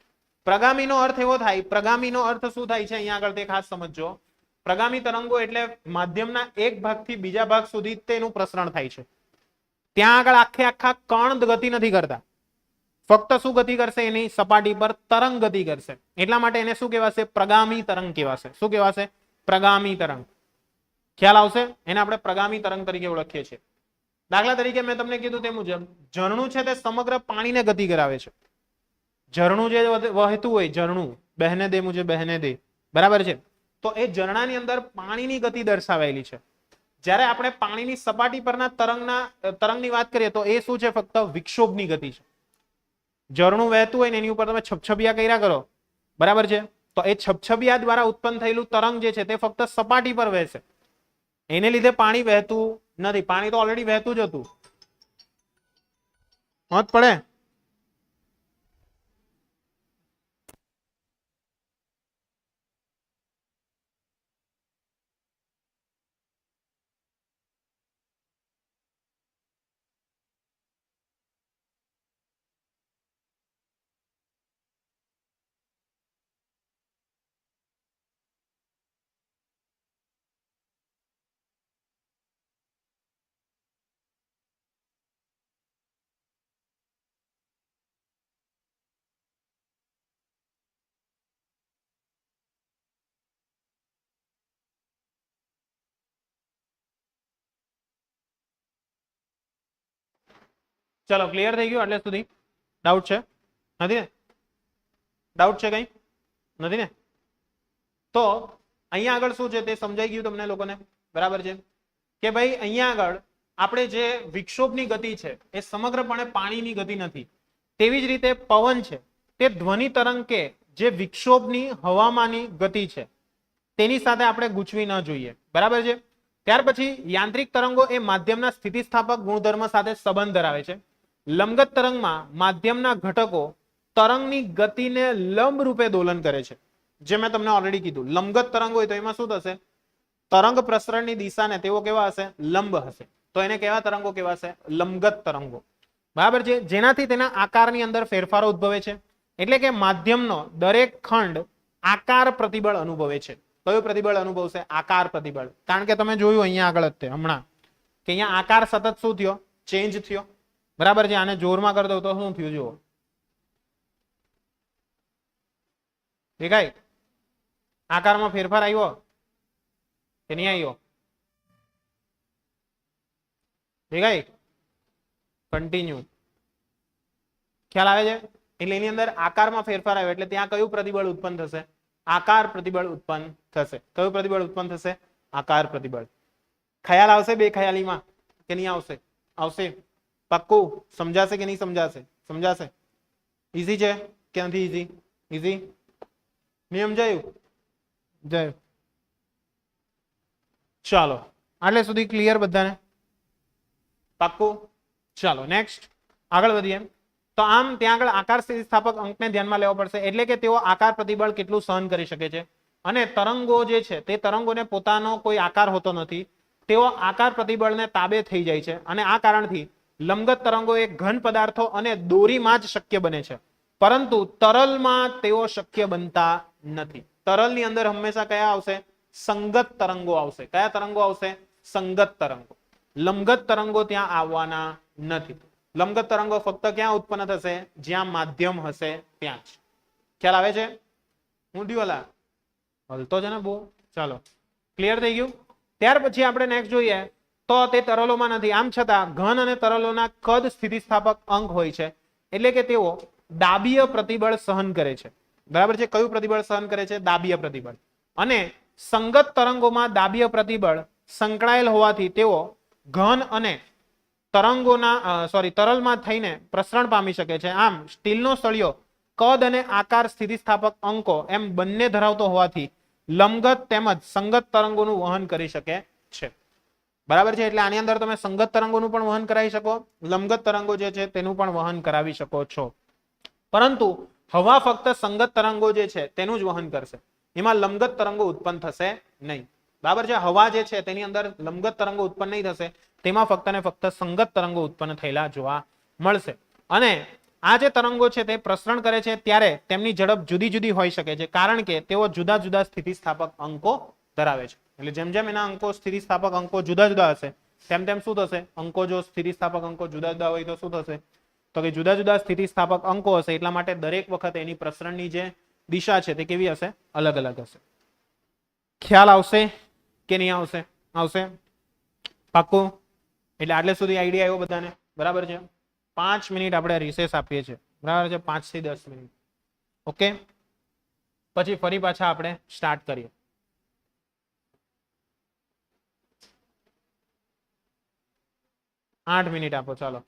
પ્રગામીનો અર્થ એવો થાય, પ્રગામીનો અર્થ શું થાય છે અહીંયા આગળ તે ખાસ સમજજો. પ્રગામી તરંગો એટલે માધ્યમના એક ભાગથી બીજા ભાગ સુધી તેનું પ્રસરણ થાય છે. ત્યાં આગળ આખે આખા કણ ગતિ નથી કરતા, ફક્ત શું ગતિ કરશે, એની સપાટી પર તરંગ ગતિ કરશે. એટલા માટે એને શું કહેવાશે? પ્રગામી તરંગ કહેવાશે. શું કહેવાશે? પ્રગામી તરંગ. ખ્યાલ આવશે? એને આપણે પ્રગામી તરંગ તરીકે ઓળખીએ છીએ. દાખલા તરીકે મેં તમને કીધું તે મુજબ ઝરણું છે તે સમગ્ર પાણીને ગતિ કરાવે છે. ઝરણું જે વહેતું હોય, ઝરણું બહેને દે મુજે બહેને દે, બરાબર છે, તો એ ઝરણાની અંદર પાણીની ગતિ દર્શાવાયેલી છે. જ્યારે આપણે પાણીની સપાટી પરના તરંગની વાત કરીએ તો એ શું છે? ફક્ત વિક્ષોભની ગતિ છે. ઝરણું વહેતું હોય ને એની ઉપર તમે છપછપિયા કર્યા કરો, બરાબર છે, તો એ છપછપિયા દ્વારા ઉત્પન્ન થયેલું તરંગ જે છે તે ફક્ત સપાટી પર વહેશે, એને લીધે પાણી વહેતું નથી. પાણી તો ઓલરેડી વહેતું જ હતું. મત પડે? ચલો, ક્લિયર થઈ ગયું? એટલે સુધી ડાઉટ છે? નથી ને? ડાઉટ છે કઈ? નથી ને? તો અહીંયા આગળ શું છે તે સમજાઈ ગયું તમને લોકોને? બરાબર છે કે ભાઈ અહીંયા આગળ આપણે જે વિક્ષોભની ગતિ છે એ સમગ્રપણે પાણીની ગતિ નથી. તેવી જ રીતે પવન છે તે ધ્વનિ તરંગ કે જે વિક્ષોભની હવામાંની ગતિ છે તેની સાથે આપણે ગૂંચવી ન જોઈએ. બરાબર છે. ત્યાર પછી યાંત્રિક તરંગો એ માધ્યમના સ્થિતિસ્થાપક ગુણધર્મ સાથે સંબંધ ધરાવે છે. લંબગત તરંગમાં માધ્યમના ઘટકો તરંગની ગતિને લંબ રૂપે દોલન કરે છે. જે મેં તમને ઓલરેડી કીધું, લંબગત તરંગ હોય તો એમાં શું થશે? તરંગ પ્રસરણની દિશાને તેઓ કેવા હશે? લંબ હશે. તો એને કેવા તરંગો કહેવાશે? લંબગત તરંગો. બરાબર છે. જેનાથી તેના આકારની અંદર ફેરફારો ઉદ્ભવે છે. એટલે કે માધ્યમનો દરેક ખંડ આકાર પ્રતિબળ અનુભવે છે. કયું પ્રતિબળ અનુભવશે? આકાર પ્રતિબળ. કારણ કે તમે જોયું અહીંયા આગળ જ હમણાં કે અહીંયા આકાર સતત શું થયો? ચેન્જ થયો. બરાબર છે. આને જોરમાં કરી દઉં તો શું થયું? જુઓ, દેખાય? આકારમાં ફેરફાર આવ્યો કે નહીં આવ્યો? દેખાય? કન્ટિન્યુ. ખ્યાલ આવે છે? એટલે એની અંદર આકારમાં ફેરફાર આવ્યો એટલે ત્યાં કયું પ્રતિબળ ઉત્પન્ન થશે? આકાર પ્રતિબળ ઉત્પન્ન થશે. કયું પ્રતિબળ ઉત્પન્ન થશે? આકાર પ્રતિબળ. ખ્યાલ આવશે બે ખ્યાલીમાં કે નહીં આવશે? આવશે. પાક્કું? સમજાશે કે નહીં સમજાશે? સમજાશે. ઈઝી છે કે નથી ઈઝી? ઈઝી. નિયમ સમજાયું? જય. ચાલો, આટલે સુધી ક્લિયર બધાને? પાક્કું? ચાલો નેક્સ્ટ આગળ વધીએ. તો આમ ત્યાં આગળ આકાર સ્થિતિસ્થાપક અંકને ધ્યાનમાં લેવો પડશે. એટલે કે તેઓ આકાર પ્રતિબળ કેટલું સહન કરી શકે છે. અને તરંગો જે છે તે તરંગોને પોતાનો કોઈ આકાર હોતો નથી, તેઓ આકાર પ્રતિબળને તાબે થઈ જાય છે. અને આ કારણથી લંબગત તરંગો એ ઘન પદાર્થો અને દોરીમાં જ શક્ય બને છે, પરંતુ તરલમાં તેઓ શક્ય બનતા નથી. તરલની અંદર હંમેશા કયા આવશે? સંગત તરંગો આવશે. કયા તરંગો આવશે? સંગત તરંગો. લંબગત તરંગો ત્યાં આવવાના નથી. લંબગત તરંગો ફક્ત ક્યાં ઉત્પન્ન થશે? જ્યાં માધ્યમ હશે ત્યાં જ. ખ્યાલ આવે છે? હું દિવાલા હલતો છે ને બહુ. ચાલો, ક્લિયર થઈ ગયું? ત્યાર પછી આપણે નેક્સ્ટ જોઈએ તો તે તરલોમાં નથી. આમ છતાં ઘન અને તરલોના કદ સ્થિતિસ્થાપક અંક હોય છે. એટલે કે તેઓ દાબીય પ્રતિબળ સહન કરે છે. બરાબર છે. કયું પ્રતિબળ સહન કરે છે? દાબીય પ્રતિબળ. અને સંગત તરંગોમાં દાબીય પ્રતિબળ સંકળાયેલ હોવાથી તેઓ ઘન અને તરંગોના તરલમાં થઈને પ્રસરણ પામી શકે છે. આમ સ્ટીલનો સળિયો કદ અને આકાર સ્થિતિસ્થાપક અંકો એમ બંને ધરાવતો હોવાથી લંબગત તેમજ સંગત તરંગોનું વહન કરી શકે છે. બરાબર છે. એટલે આની અંદર તમે સંગત તરંગોનું પણ વહન કરાવી શકો, લંબગત તરંગો જે છે તેનું પણ વહન કરાવી શકો છો. પરંતુ હવા ફક્ત સંગત તરંગો જે છે તેનું જ વહન કરશે, એમાં લંબગત તરંગો ઉત્પન્ન થશે નહીં. બરાબર છે. હવા જે છે તેની અંદર લંબગત તરંગો ઉત્પન્ન નહીં થશે, તેમાં ફક્ત ને ફક્ત સંગત તરંગો ઉત્પન્ન થયેલા જોવા મળશે. અને આ જે તરંગો છે તે પ્રસરણ કરે છે ત્યારે તેમની ઝડપ જુદી જુદી હોઈ શકે છે, કારણ કે તેઓ જુદા જુદા સ્થિતિસ્થાપક અંકો ધરાવે છે. એટલે જેમ જેમ એના અંકો સ્થિતિસ્થાપક અંકો જુદા જુદા હશે તેમ તેમ શું થશે, અંકો જો સ્થિતિસ્થાપક અંકો જુદા જુદા હોય તો શું થશે, તો કે જુદા જુદા સ્થિતિસ્થાપક અંકો હશે એટલા માટે દરેક વખતે એની પ્રસરણની જે દિશા છે તે કેવી હશે, અલગ અલગ હશે. ખ્યાલ આવશે કે નહીં આવશે? આવશે પાક્કું? એટલે આટલે સુધી આઈડિયા આવ્યો બધાને? બરાબર છે. 5 મિનિટ આપણે રિસેસ આપીએ છીએ. બરાબર છે. 5 થી 10 મિનિટ. ઓકે, પછી ફરી પાછા આપણે સ્ટાર્ટ કરીએ. 8 મિનિટ આપો ચાલો.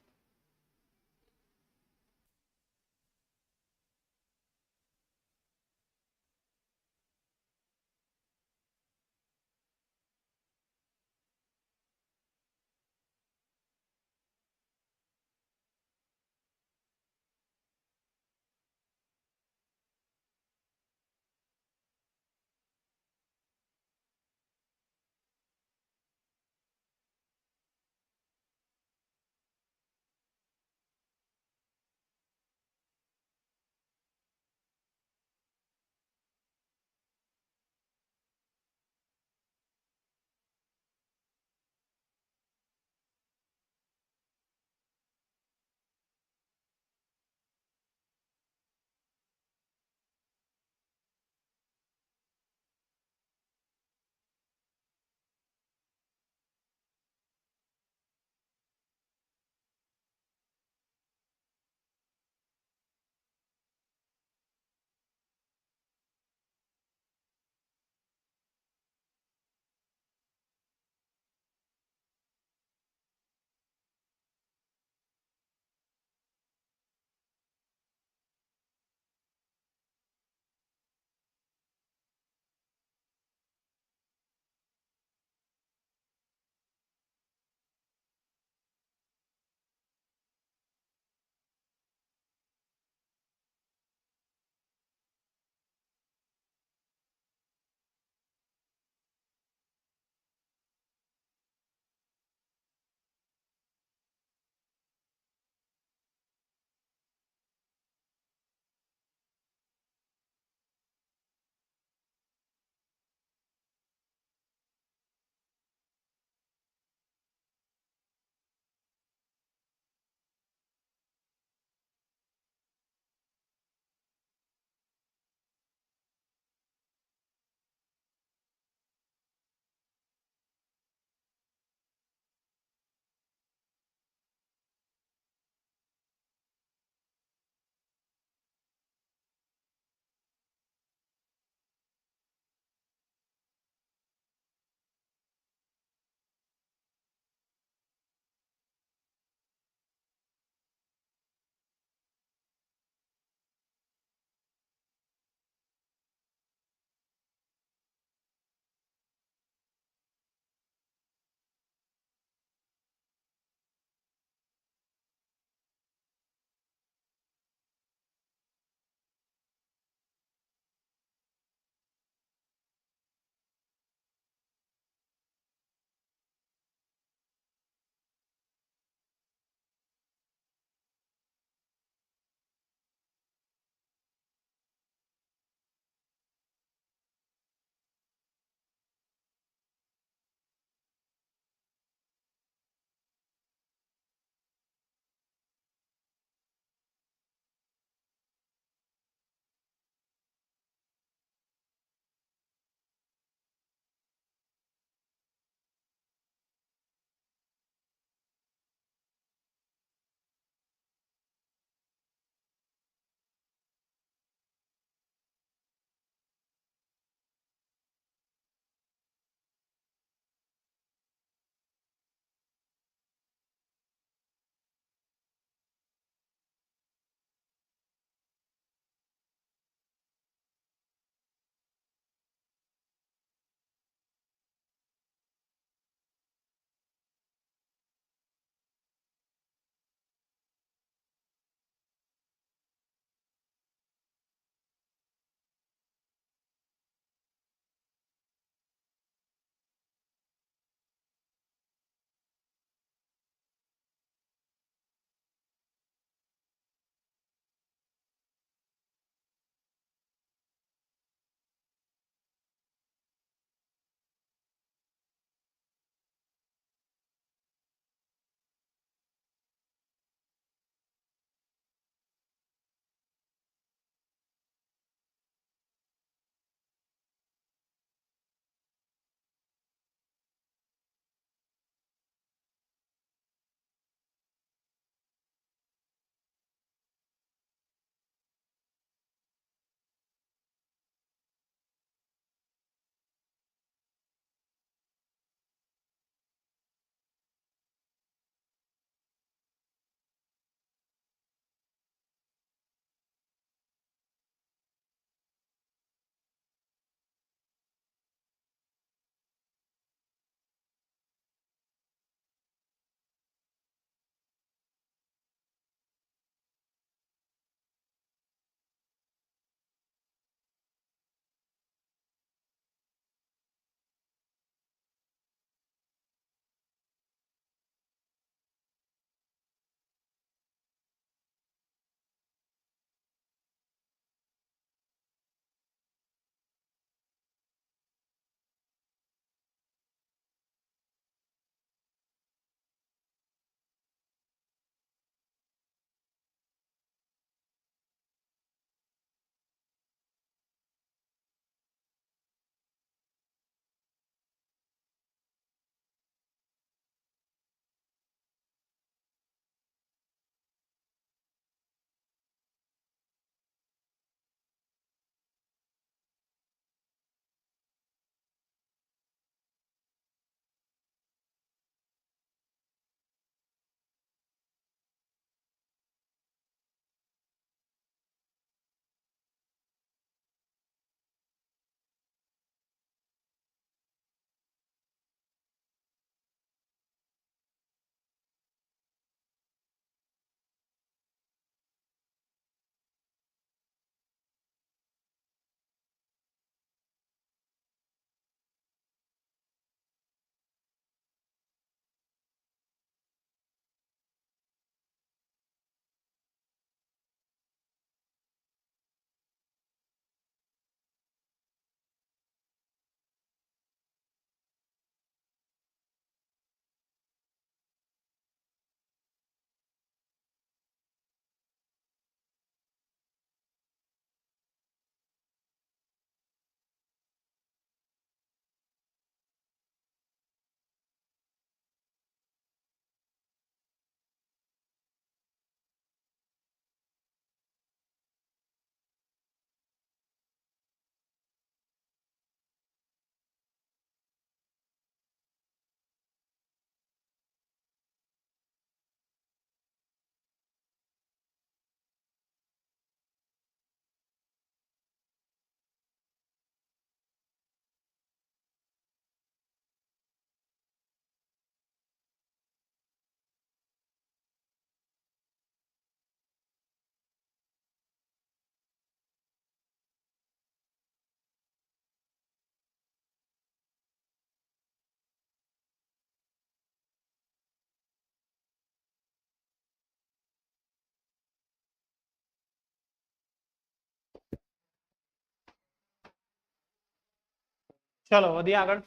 ચલો વધીએ આગળ.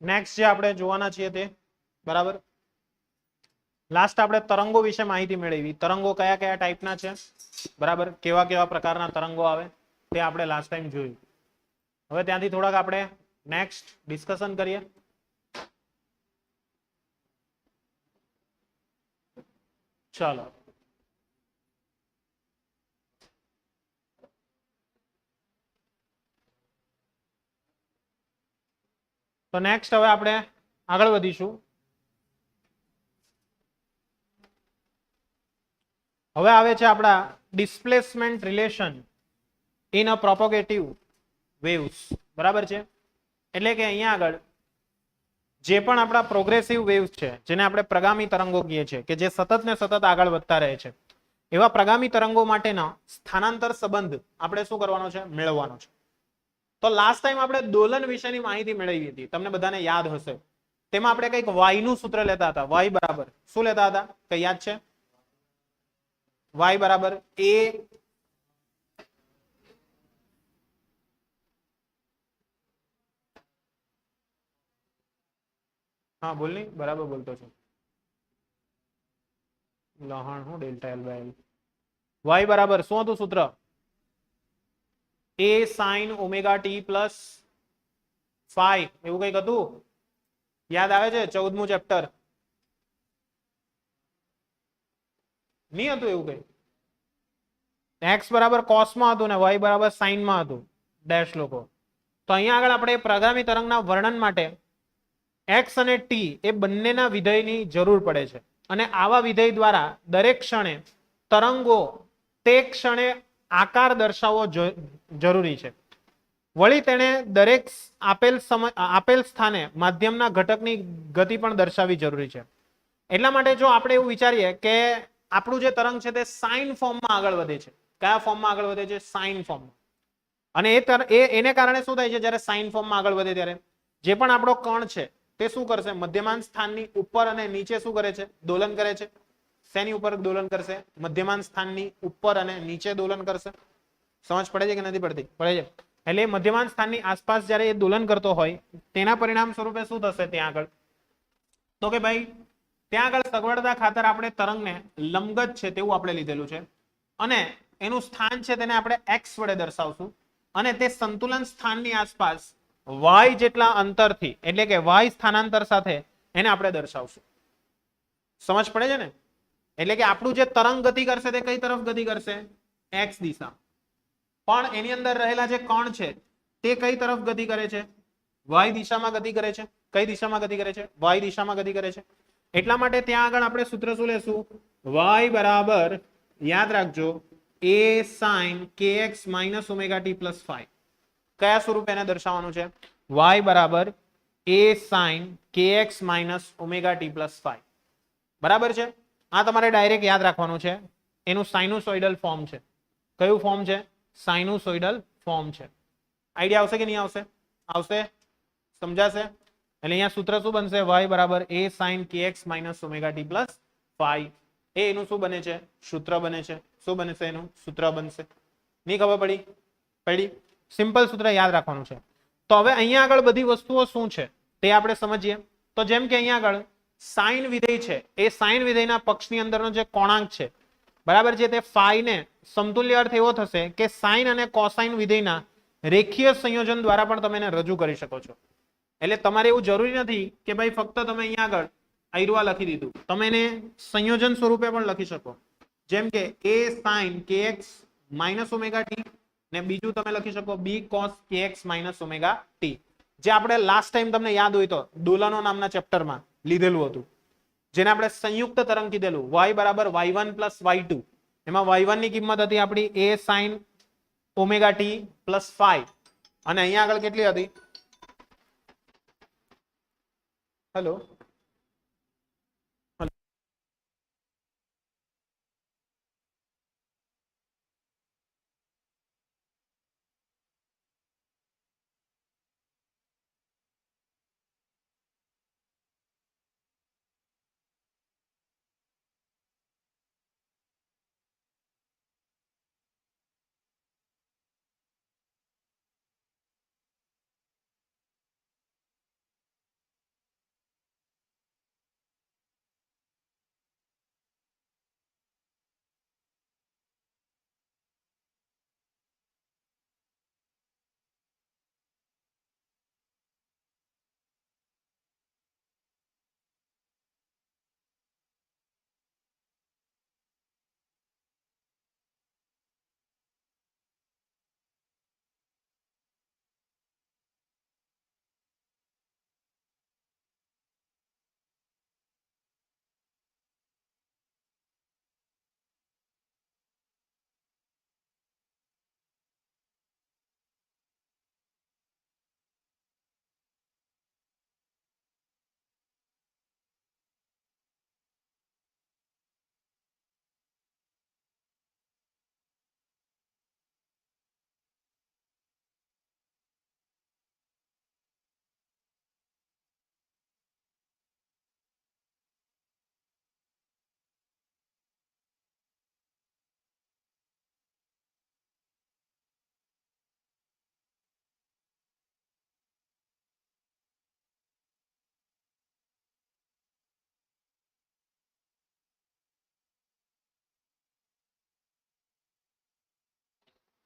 નેક્સ્ટ જે આપણે જોવાના છીએ તે બરાબર, લાસ્ટ આપણે તરંગો વિશે માહિતી મેળવી. તરંગો કયા કયા ટાઈપના છે બરાબર, કેવા કેવા પ્રકારના તરંગો આવે તે આપણે લાસ્ટ ટાઈમ જોયું. હવે ત્યાંથી થોડાક આપણે નેક્સ્ટ ડિસ્કશન કરીએ. ચાલો તો નેક્સ્ટ હવે આપણે આગળ વધીશું. હવે આવે છે આપણા displacement relation in a propagative waves બરાબર છે. એટલે કે અહીંયા આગળ જે પણ આપણા પ્રોગ્રેસિવ વેવ્સ છે, જેને આપણે પ્રગામી તરંગો કહીએ છીએ, કે જે સતત ને સતત આગળ વધતા રહે છે, એવા પ્રગામી તરંગો માટેના સ્થાનાંતર સંબંધ આપણે શું કરવાનો છે, મેળવવાનો છે. તો લાસ્ટ ટાઈમ આપણે દોલન વિશેની માહિતી મેળવી હતી, તમને બધાને યાદ હશે. તેમાં આપણે કંઈક y નું સૂત્ર લેતા હતા. y બરાબર શું લેતા હતા, કઈ યાદ છે? y બરાબર a હા બોલ ની બરાબર બોલતો છું. લહાણ હું delta L by L. y બરાબર શું હતું સૂત્ર? a sin omega t plus phi, એવું કઈક હતું. યાદ આવે છે? 14મું ચેપ્ટર. નહીં હતું એવું કઈ? x બરાબર કોસમાં હતું ને y બરાબર સાઇનમાં હતું ડેશ લોકો. તો અહીંયા આગળ આપણે પ્રગામી તરંગના વર્ણન માટે x અને t એ બંનેના વિધેયની જરૂર પડે છે. અને આવા વિધેય દ્વારા દરેક ક્ષણે તરંગો તે ક્ષણે આકાર દર્શાવવો જરૂરી છે. વળી તેણે દરેક આપેલ સ્થાને માધ્યમના ઘટકની ગતિ પણ દર્શાવવી જરૂરી છે. એટલા માટે જો આપણે એવું વિચારીએ કે આપણું જે તરંગ છે તે સાઇન ફોર્મમાં આગળ વધે છે. કયા ફોર્મમાં આગળ વધે છે? સાઇન ફોર્મમાં. અને એને કારણે શું થાય છે, જ્યારે સાઇન ફોર્મમાં આગળ વધે ત્યારે જે પણ આપણો કણ છે તે શું કરશે, મધ્યમાન સ્થાનની ઉપર અને નીચે શું કરે છે, દોલન કરે છે. શેની ઉપર દોલન કરશે? મધ્યમાન સ્થાનની ઉપર અને નીચે દોલન કરશે. સમજ પડે છે કે નથી પડતી? પડે છે. એટલે મધ્યમાન સ્થાનની આસપાસ જ્યારે એ દોલન કરતો હોય તેના પરિણામ સ્વરૂપે શું થશે ત્યાં આગળ, તો કે ભાઈ ત્યાં આગળ સગવડતા ખાતર આપણે તરંગને લંબગત છે તેવું આપણે લીધેલું છે, અને એનું સ્થાન છે તેને આપણે x વડે દર્શાવશું, અને તે સંતુલન સ્થાનની આસપાસ y જેટલા અંતરથી, એટલે કે y સ્થાનાંતર સાથે એને આપણે દર્શાવશું. સમજ પડે છે ને? એટલે કે આપણું જે તરંગ ગતિ કરશે તે કઈ તરફ ગતિ કરશે? x દિશા. પણ એની અંદર રહેલા જે કણ છે તે કઈ તરફ ગતિ કરે છે? y દિશામાં ગતિ કરે છે. કઈ દિશામાં ગતિ કરે છે? y દિશામાં ગતિ કરે છે. એટલા માટે ત્યાં આગળ આપણે સૂત્ર શું લેશું? y બરાબર યાદ રાખજો a sin kx minus omega t plus phi. કયા સ્વરૂપે એને દર્શાવવાનું છે? y બરાબર a sin kx minus omega t plus phi. બરાબર છે? આ તમારે ડાયરેક્ટ યાદ રાખવાનું છે. એનું સાઇનુસોઇડલ ફોર્મ છે. કયું ફોર્મ છે? સાઇનુસોઇડલ ફોર્મ છે. આઈડિયા આવશે કે નહીં આવશે? આવશે? સમજાશે? એટલે અહીંયા સૂત્ર શું બનશે? y બરાબર a sin kx minus omega t plus phi. એ એનું શું બને છે? સૂત્ર બને છે. શું બનશે એનું? સૂત્ર બનશે. નહીં ખબર પડી? પડી? સિમ્પલ સૂત્ર યાદ રાખવાનું છે. તો હવે અહીંયા આગળ બધી વસ્તુઓ શું છે તે આપણે સમજીએ. તો જેમ કે અહીંયા આગળ સાઇન વિધેય છે, એ સાઇન વિધેયના પક્ષની અંદરનો જે કોણાંક છે બરાબર છે, તે ફાઈ ને સમતુલ્ય અર્થ એવો થશે કે સાઇન અને કોસાઇન વિધેયના રેખીય સંયોજન દ્વારા પણ તમે એને રજૂ કરી શકો છો. એટલે તમારે એવું જરૂરી નથી કે ભાઈ ફક્ત તમે અહીંયા આગળ આયરુઆ લખી દીધું, તમે એને સંયોજન સ્વરૂપે પણ લખી શકો. જેમ કે a sin kx minus omega t, ને બીજું તમે લખી શકો b cos kx minus omega t, જે આપણે લાસ્ટ ટાઈમ તમને યાદ હોય તો દોલનો નામના ચેપ્ટરમાં લીધેલું હતું, જેને આપણે સંયુક્ત તરંગ કીધેલું. y બરાબર y1 plus y2. એમાં y1 ની કિંમત હતી આપણી a sin omega t plus phi, અને અહીંયા આગળ કેટલી હતી? હેલો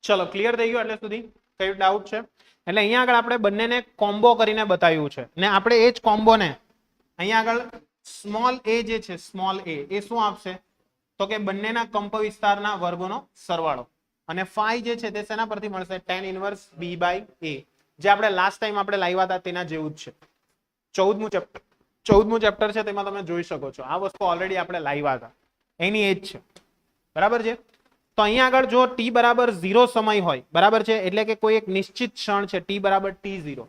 ચલો ક્લિયર થઈ ગયું એટલે સુધી? કઈ ડાઉટ છે? એટલે અહીંયા આગળ આપણે બંનેને કોમ્બો કરીને બતાવ્યું છે ને આપણે એ જ કોમ્બોને અહીંયા આગળ સ્મોલ એ જે છે સ્મોલ એ શું આપશે તો કે બંનેના કંપ વિસ્તારના વર્ગોનો સરવાળો અને ફાઈ જે છે તે શેના પરથી મળશે tan inverse b by a જે આપણે લાસ્ટ ટાઈમ આપણે લાવ્યા હતા તેના જેવું જ છે 14મું ચેપ્ટર છે તેમાં તમે જોઈ શકો છો આ વસ્તુ ઓલરેડી આપણે લાવ્યા હતા એની એ જ છે બરાબર છે તો અહીંયા આગળ જો t બરાબર 0 સમય હોય બરાબર છે એટલે કે કોઈ એક નિશ્ચિત ક્ષણ છે t બરાબર t0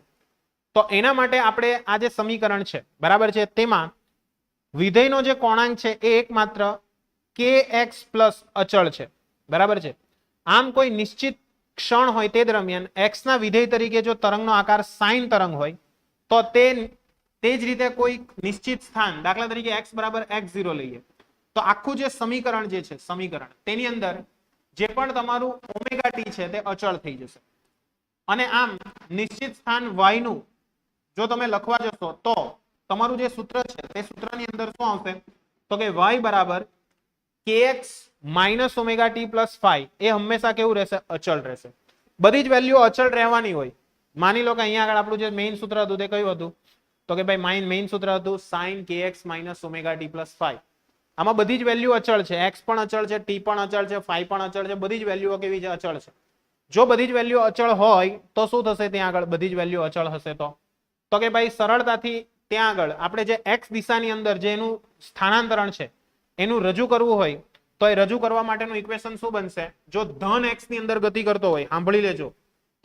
તો એના માટે આપણે આ જે સમીકરણ છે બરાબર છે તેમાં વિધેયનો જે કોણાંક છે એ એકમાત્ર kx પ્લસ અચળ છે બરાબર છે આમ કોઈ નિશ્ચિત ક્ષણ હોય તે દરમિયાન x ના વિધેય તરીકે જો તરંગનો આકાર સાઇન તરંગ હોય તો તે જ રીતે કોઈ નિશ્ચિત સ્થાન દાખલા તરીકે x બરાબર x0 લઈએ તો આખું જે સમીકરણ જે છે સમીકરણ તેની અંદર જે પણ તમારું ઓમેગા ટી છે તે અચળ થઈ જશે અને આમ નિશ્ચિત સ્થાન y નું જો તમે લખવા જશો તો તમારું જે સૂત્ર છે તે સૂત્રની અંદર શું આવશે તો કે y બરાબર kx minus omega T plus phi એ હંમેશા કેવું રહેશે અચળ રહેશે બધી જ વેલ્યુ અચળ રહેવાની હોય માની લો કે અહીંયા આગળ આપણું જે મેઇન સૂત્ર હતું તે કયું હતું તો કે ભાઈ મેઇન સૂત્ર હતું sin kx minus omega T plus phi આમાં બધી જ વેલ્યુ અચળ છે x પણ અચળ છે t પણ અચળ છે ફાઈ પણ અચળ છે બધી જ વેલ્યુઓ કેવી છે અચળ છે જો બધી જ વેલ્યુ અચળ હોય તો શું થશે ત્યાં આગળ બધી જ વેલ્યુ અચળ હશે તો કે ભાઈ સરળતાથી ત્યાં આગળ આપણે જે x દિશાની અંદર જે એનું સ્થાનાંતરણ છે એનું રજૂ કરવું હોય તો એ રજૂ કરવા માટેનું ઇક્વેશન શું બનશે જો ધન x ની અંદર ગતિ કરતો હોય સાંભળી લેજો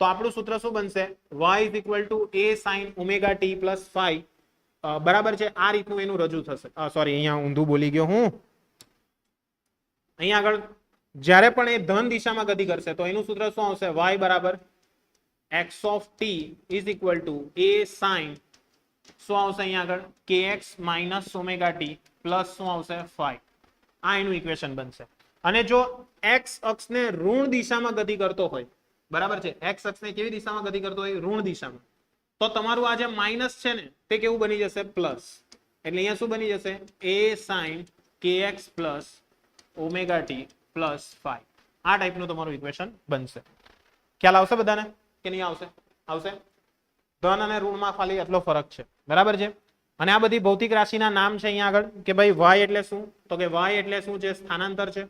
તો આપણું સૂત્ર શું બનશે y is equal to a sin omega t plus phi બરાબર છે આ રીતનું એનું રજૂ થશે સોરી અહીંયા ઊંધું બોલી ગયો હું અહીંયા આગળ જ્યારે પણ એ ધન દિશામાં ગતિ કરશે તો એનું સૂત્ર શું આવશે y બરાબર x of t is equal to a sin શું આવશે અહીંયા આગળ kx minus omega t plus શું આવશે phi આ એનું ઇક્વેશન બનશે અને જો x અક્ષને ઋણ દિશામાં ગતિ કરતો હોય બરાબર છે x અક્ષને કેવી દિશામાં ગતિ કરતો હોય ઋણ દિશામાં તો તમારું આ જે માઇનસ છે ને તે કેવું બની જશે પ્લસ એટલે અહીંયા શું બની જશે a sin kx plus omega t plus phi આ ટાઈપનું તમારું ઇક્વેશન બનશે ખ્યાલ આવશે બધાને કે નહીં આવશે આવશે ધન અને ઋણમાં ખાલી એટલો ફરક છે બરાબર છે અને આ બધી ભૌતિક રાશિના નામ છે અહીંયા આગળ કે ભાઈ y એટલે શું તો કે y એટલે શું છે સ્થાનાંતર છે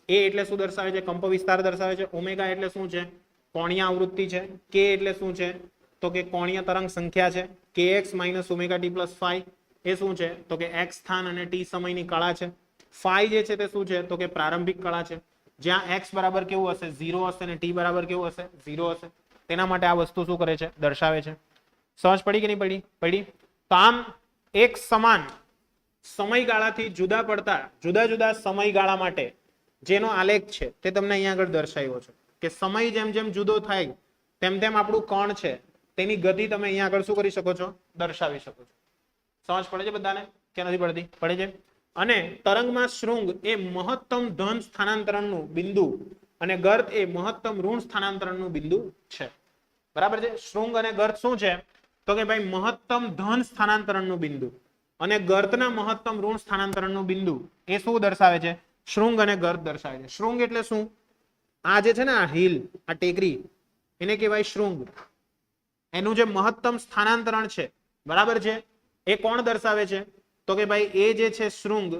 a એટલે શું દર્શાવે છે કંપ વિસ્તાર દર્શાવે છે ઓમેગા એટલે શું છે કોણીય આવૃત્તિ છે k એટલે શું છે તો કે કોણીય તરંગ સંખ્યા છે kx minus omega t plus phi એ શું છે તો કે x સ્થાન અને t સમયની કળા છે phi જે છે તે શું છે તો કે પ્રારંભિક કળા છે જ્યાં x બરાબર કેવું હશે 0 હશે અને t બરાબર કેવું હશે 0 હશે તેના માટે આ વસ્તુ શું કરે છે દર્શાવે છે સમજ પડી કે નહીં પડી તો આમ એક સમાન સમયગાળાથી જુદા પડતા જુદા જુદા સમયગાળા માટે જેનો આલેખ છે તે તમને અહીંયા આગળ દર્શાવ્યો છે કે સમય જેમ જેમ જુદો થાય તેમ તેમ આપણું કણ છે તેની ગતિ તમે અહીંયા આગળ શું કરી શકો છો દર્શાવી શકો છો સમજ પડે છે બધાને કે નથી પડતી પડે છે અને તરંગમાં શૃંગ એ મહત્તમ ધન સ્થાનાંતરણનું બિંદુ અને ગર્ત એ મહત્તમ ઋણ સ્થાનાંતરણનું બિંદુ છે બરાબર છે શૃંગ અને ગર્ત શું છે તો કે ભાઈ મહત્તમ ધન સ્થાનાંતરણનું બિંદુ અને ગર્તના મહત્તમ ઋણ સ્થાનાંતરણનું બિંદુ એ શું દર્શાવે છે શૃંગ અને ગર્ત દર્શાવે છે શૃંગ એટલે શું આ જે છે ને આ હિલ આ ટેકરી એને કહેવાય શૃંગ એનું જે મહત્તમ સ્થાનાંતરણ છે બરાબર છે એ કોણ દર્શાવે છે તો કે ભાઈ એ જે છે શૃંગ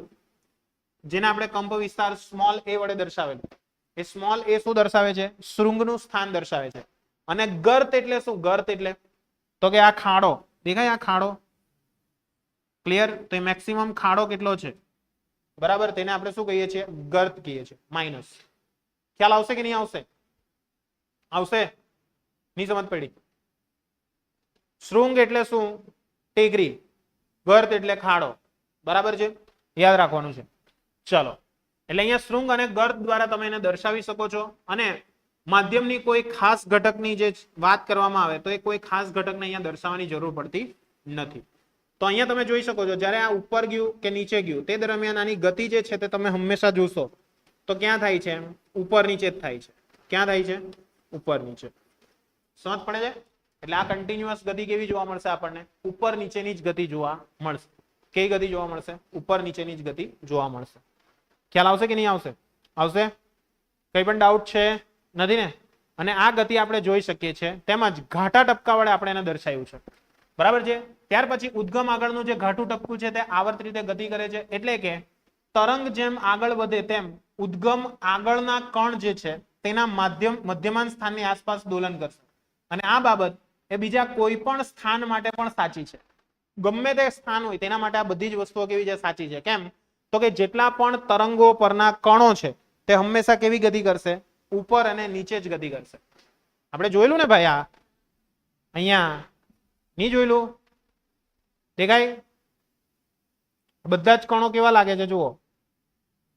જેને આપણે કંપ વિસ્તાર સ્મોલ એ વડે દર્શાવેલું એ સ્મોલ એ શું દર્શાવે છે શૃંગનું સ્થાન દર્શાવે છે અને ગર્ત એટલે શું ગર્ત એટલે તો કે આ ખાડો દેખાય આ ખાડો ક્લિયર તો એ મેક્સિમમ ખાડો કેટલો છે બરાબર તેને આપણે શું કહીએ છીએ ગર્ત કહીએ છીએ માઇનસ ખ્યાલ આવશે કે નહીં આવશે આવશે નહીં સમજ પડી શૃંગ એટલે શું ટેકરી ગર્ત એટલે ખાડો બરાબર છે યાદ રાખવાનું છે ચલો એટલે અહીંયા શૃંગ અને ગર્ત દ્વારા તમે એને દર્શાવી શકો છો અને માધ્યમની કોઈ ખાસ ઘટકની જે વાત કરવામાં આવે તો એ કોઈ ખાસ ઘટકને અહીંયા દર્શાવવાની જરૂર પડતી નથી તો અહીંયા તમે જોઈ શકો છો જ્યારે આ ઉપર ગયું કે નીચે ગયું તે દરમિયાન આની ગતિ જે છે તે તમે હંમેશા જોશો તો ક્યાં થાય છે ઉપર નીચે જ થાય છે ક્યાં થાય છે ઉપર નીચે સમજ પડે છે એટલે આ કન્ટિન્યુઅસ ગતિ કેવી જોવા મળશે આપણને ઉપર નીચેની જ ગતિ જોવા મળશે કઈ ગતિ જોવા મળશે ઉપર નીચેની જ ગતિ જોવા મળશે ખ્યાલ આવશે કે નહીં આવશે આવશે કઈ પણ ડાઉટ છે નથી ને અને આ ગતિ આપણે જોઈ શકીએ છીએ, તેમજ ઘાટા ટપકા વડે આપણે એને દર્શાવ્યું છે, બરાબર છે. ત્યાર પછી ઉદ્ગમ આગળનું જે ઘાટું ટપકું છે તે આવર્ત રીતે ગતિ કરે છે, એટલે કે તરંગ જેમ આગળ વધે તેમ ઉદ્ગમ આગળના કણ જે છે તેના મધ્યમાન સ્થાનની આસપાસ દોલન કરશે, અને આ બાબત એ બીજા કોઈ પણ સ્થાન માટે પણ સાચી છે. ગમે તે સ્થાન હોય તેના માટે આ બધી જ વસ્તુઓ કેવી છે, સાચી છે. કેમ? તો કે જેટલા પણ તરંગો પરના કણો છે તે હંમેશા કેવી ગતિ કરશે? ઉપર અને નીચે જ ગતિ કરશે. આપણે જોયેલું ને ભાઈ, આ અહીંયા નહીં જોયેલું? દેખાય? બધા જ કણો કેવા લાગે છે? જુઓ,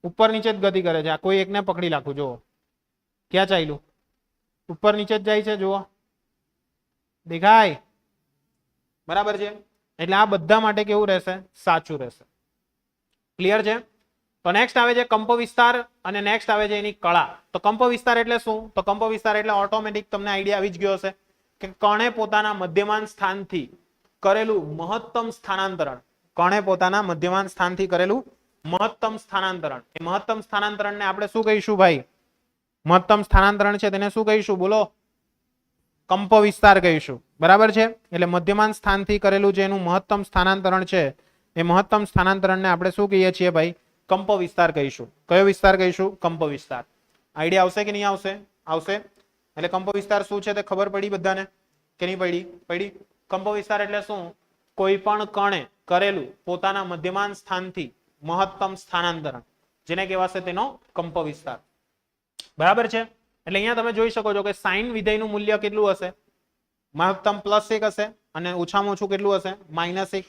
ઉપર નીચે જ ગતિ કરે છે. આ કોઈ એકને પકડી રાખું, જુઓ ક્યાં ચાલ્યું? ઉપર નીચે જ જાય છે, જુઓ દેખાય? બરાબર છે. એટલે આ બધા માટે કેવું રહેશે? સાચું રહેશે. ક્લિયર છે? તો નેક્સ્ટ આવે છે કંપ વિસ્તાર, અને નેક્સ્ટ આવે છે એની કળા. તો કંપ વિસ્તાર એટલે શું? તો કંપ વિસ્તાર એટલે ઓટોમેટિક તમને આઈડિયા આવી જ ગયો હશે કે કણે પોતાના મધ્યમાન સ્થાનથી કરેલું મહત્તમ સ્થાનાંતરણ. કણે પોતાના મધ્યમાન સ્થાનથી કરેલું મહત્તમ સ્થાનાંતરણ. એ મહત્તમ સ્થાનાંતરણને આપણે શું કહીશું ભાઈ? મહત્તમ સ્થાનાંતરણ છે તેને શું કહીશું? બોલો. કંપ વિસ્તાર કહીશું, બરાબર છે. એટલે મધ્યમાન સ્થાનથી કરેલું જે એનું મહત્તમ સ્થાનાંતરણ છે એ મહત્તમ સ્થાનાંતરણને આપણે શું કહીએ છીએ ભાઈ? કંપ વિસ્તાર કહીશું. કયો વિસ્તાર કહીશું? કંપ વિસ્તાર. આઈડિયા આવશે કે નહીં આવશે? આવશે. એટલે કંપ વિસ્તાર શું છે તે ખબર પડી બધાને કે નહીં પડી? પડી. કંપ વિસ્તાર એટલે શું? કોઈ પણ કણે કરેલું પોતાના મધ્યમાન સ્થાનથી મહત્તમ સ્થાનાંતરણ, જેને કહેવાશે તેનો કંપ વિસ્તાર. બરાબર છે. એટલે અહીંયા તમે જોઈ શકો છો કે સાઇન વિધેયનું મૂલ્ય કેટલું હશે? મહત્તમ +1 હશે, અને ઓછામાં ઓછું કેટલું હશે? -1.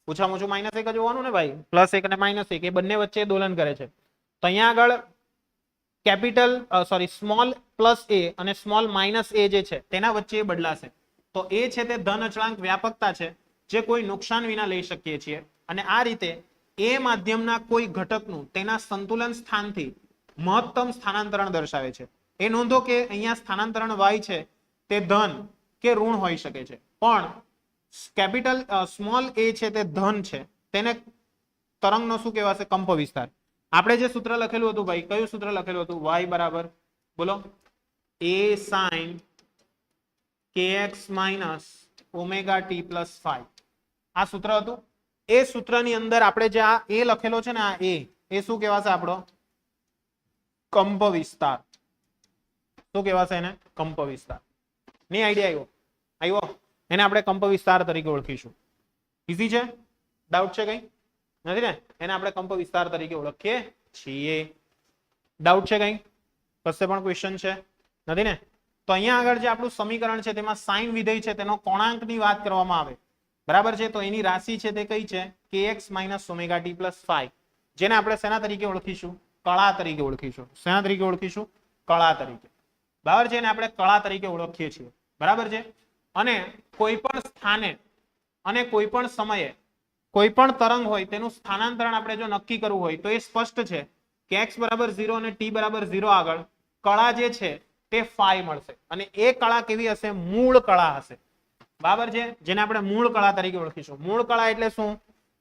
ઓછામાં ઓછું -1 જ હોવાનું ને ભાઈ. +1 અને -1 એ બંને વચ્ચે દોલન કરે છે. તો અહીંયા આગળ સ્મોલ +a અને સ્મોલ -a જે છે તેના વચ્ચે બદલાશે. તો એ છે તે ધન અચળાંક વ્યાપકતા છે જે કોઈ નુકસાન વિના લઈ શકીએ છીએ, અને આ રીતે એ માધ્યમના કોઈ ઘટકનું તેના સંતુલન સ્થાનથી મહત્તમ સ્થાનાંતરણ દર્શાવે છે. એ નોંધો કે અહીંયા સ્થાનાંતરણ y છે તે ધન કે ઋણ હોઈ શકે છે, પણ સ્મોલ a છે તે ધન છે, તેને તરંગનો શું કહેવાશે? કંપ વિસ્તાર. આપણે જે સૂત્ર લખેલું હતું ભાઈ, કયું સૂત્ર લખેલું હતું? y બરાબર બોલો a sin kx - omega t + phi. આ સૂત્ર હતું. એ સૂત્રની અંદર આપણે જે આ a લખેલો છે ને, આ એ શું કહેવાશે? આપણો કંપ વિસ્તાર. શું કહેવાશે એને? કંપ વિસ્તાર. નહીં આઈડિયા આવ્યો? એને આપણે કંપ વિસ્તાર તરીકે ઓળખીશું. ઈઝી છે? ડાઉટ છે કઈ? નથી ને? એને આપણે કંપ વિસ્તાર તરીકે ઓળખીએ છીએ. ડાઉટ છે કઈ? કશે પણ ક્વેશ્ચન છે? નથી ને? તો અહીંયા આગળ જે આપણું સમીકરણ છે તેમાં સાઇન વિધેય છે તેનો કોણાંકની વાત કરવામાં આવે, બરાબર છે. તો એની રાશિ છે તે કઈ છે? kx - omega t + phi, જેને આપણે શેના તરીકે ઓળખીશું? કળા તરીકે ઓળખીશું. શેના તરીકે ઓળખીશું? કળા તરીકે. બરાબર છે. એને આપણે કળા તરીકે ઓળખીએ છીએ, બરાબર છે. અને કોઈ પણ સ્થાને અને કોઈ પણ સમયે કોઈ પણ તરંગ હોય તેનું સ્થાનાંતરણ આપણે જો નક્કી કરવું હોય તો એ સ્પષ્ટ છે કે x = 0 અને t = 0 આગળ કળા જે છે તે phi મળશે, અને એ કળા કેવી હશે? મૂળ કળા હશે, બરાબર છે. જેને આપણે મૂળ કળા તરીકે ઓળખીશું. મૂળ કળા એટલે શું?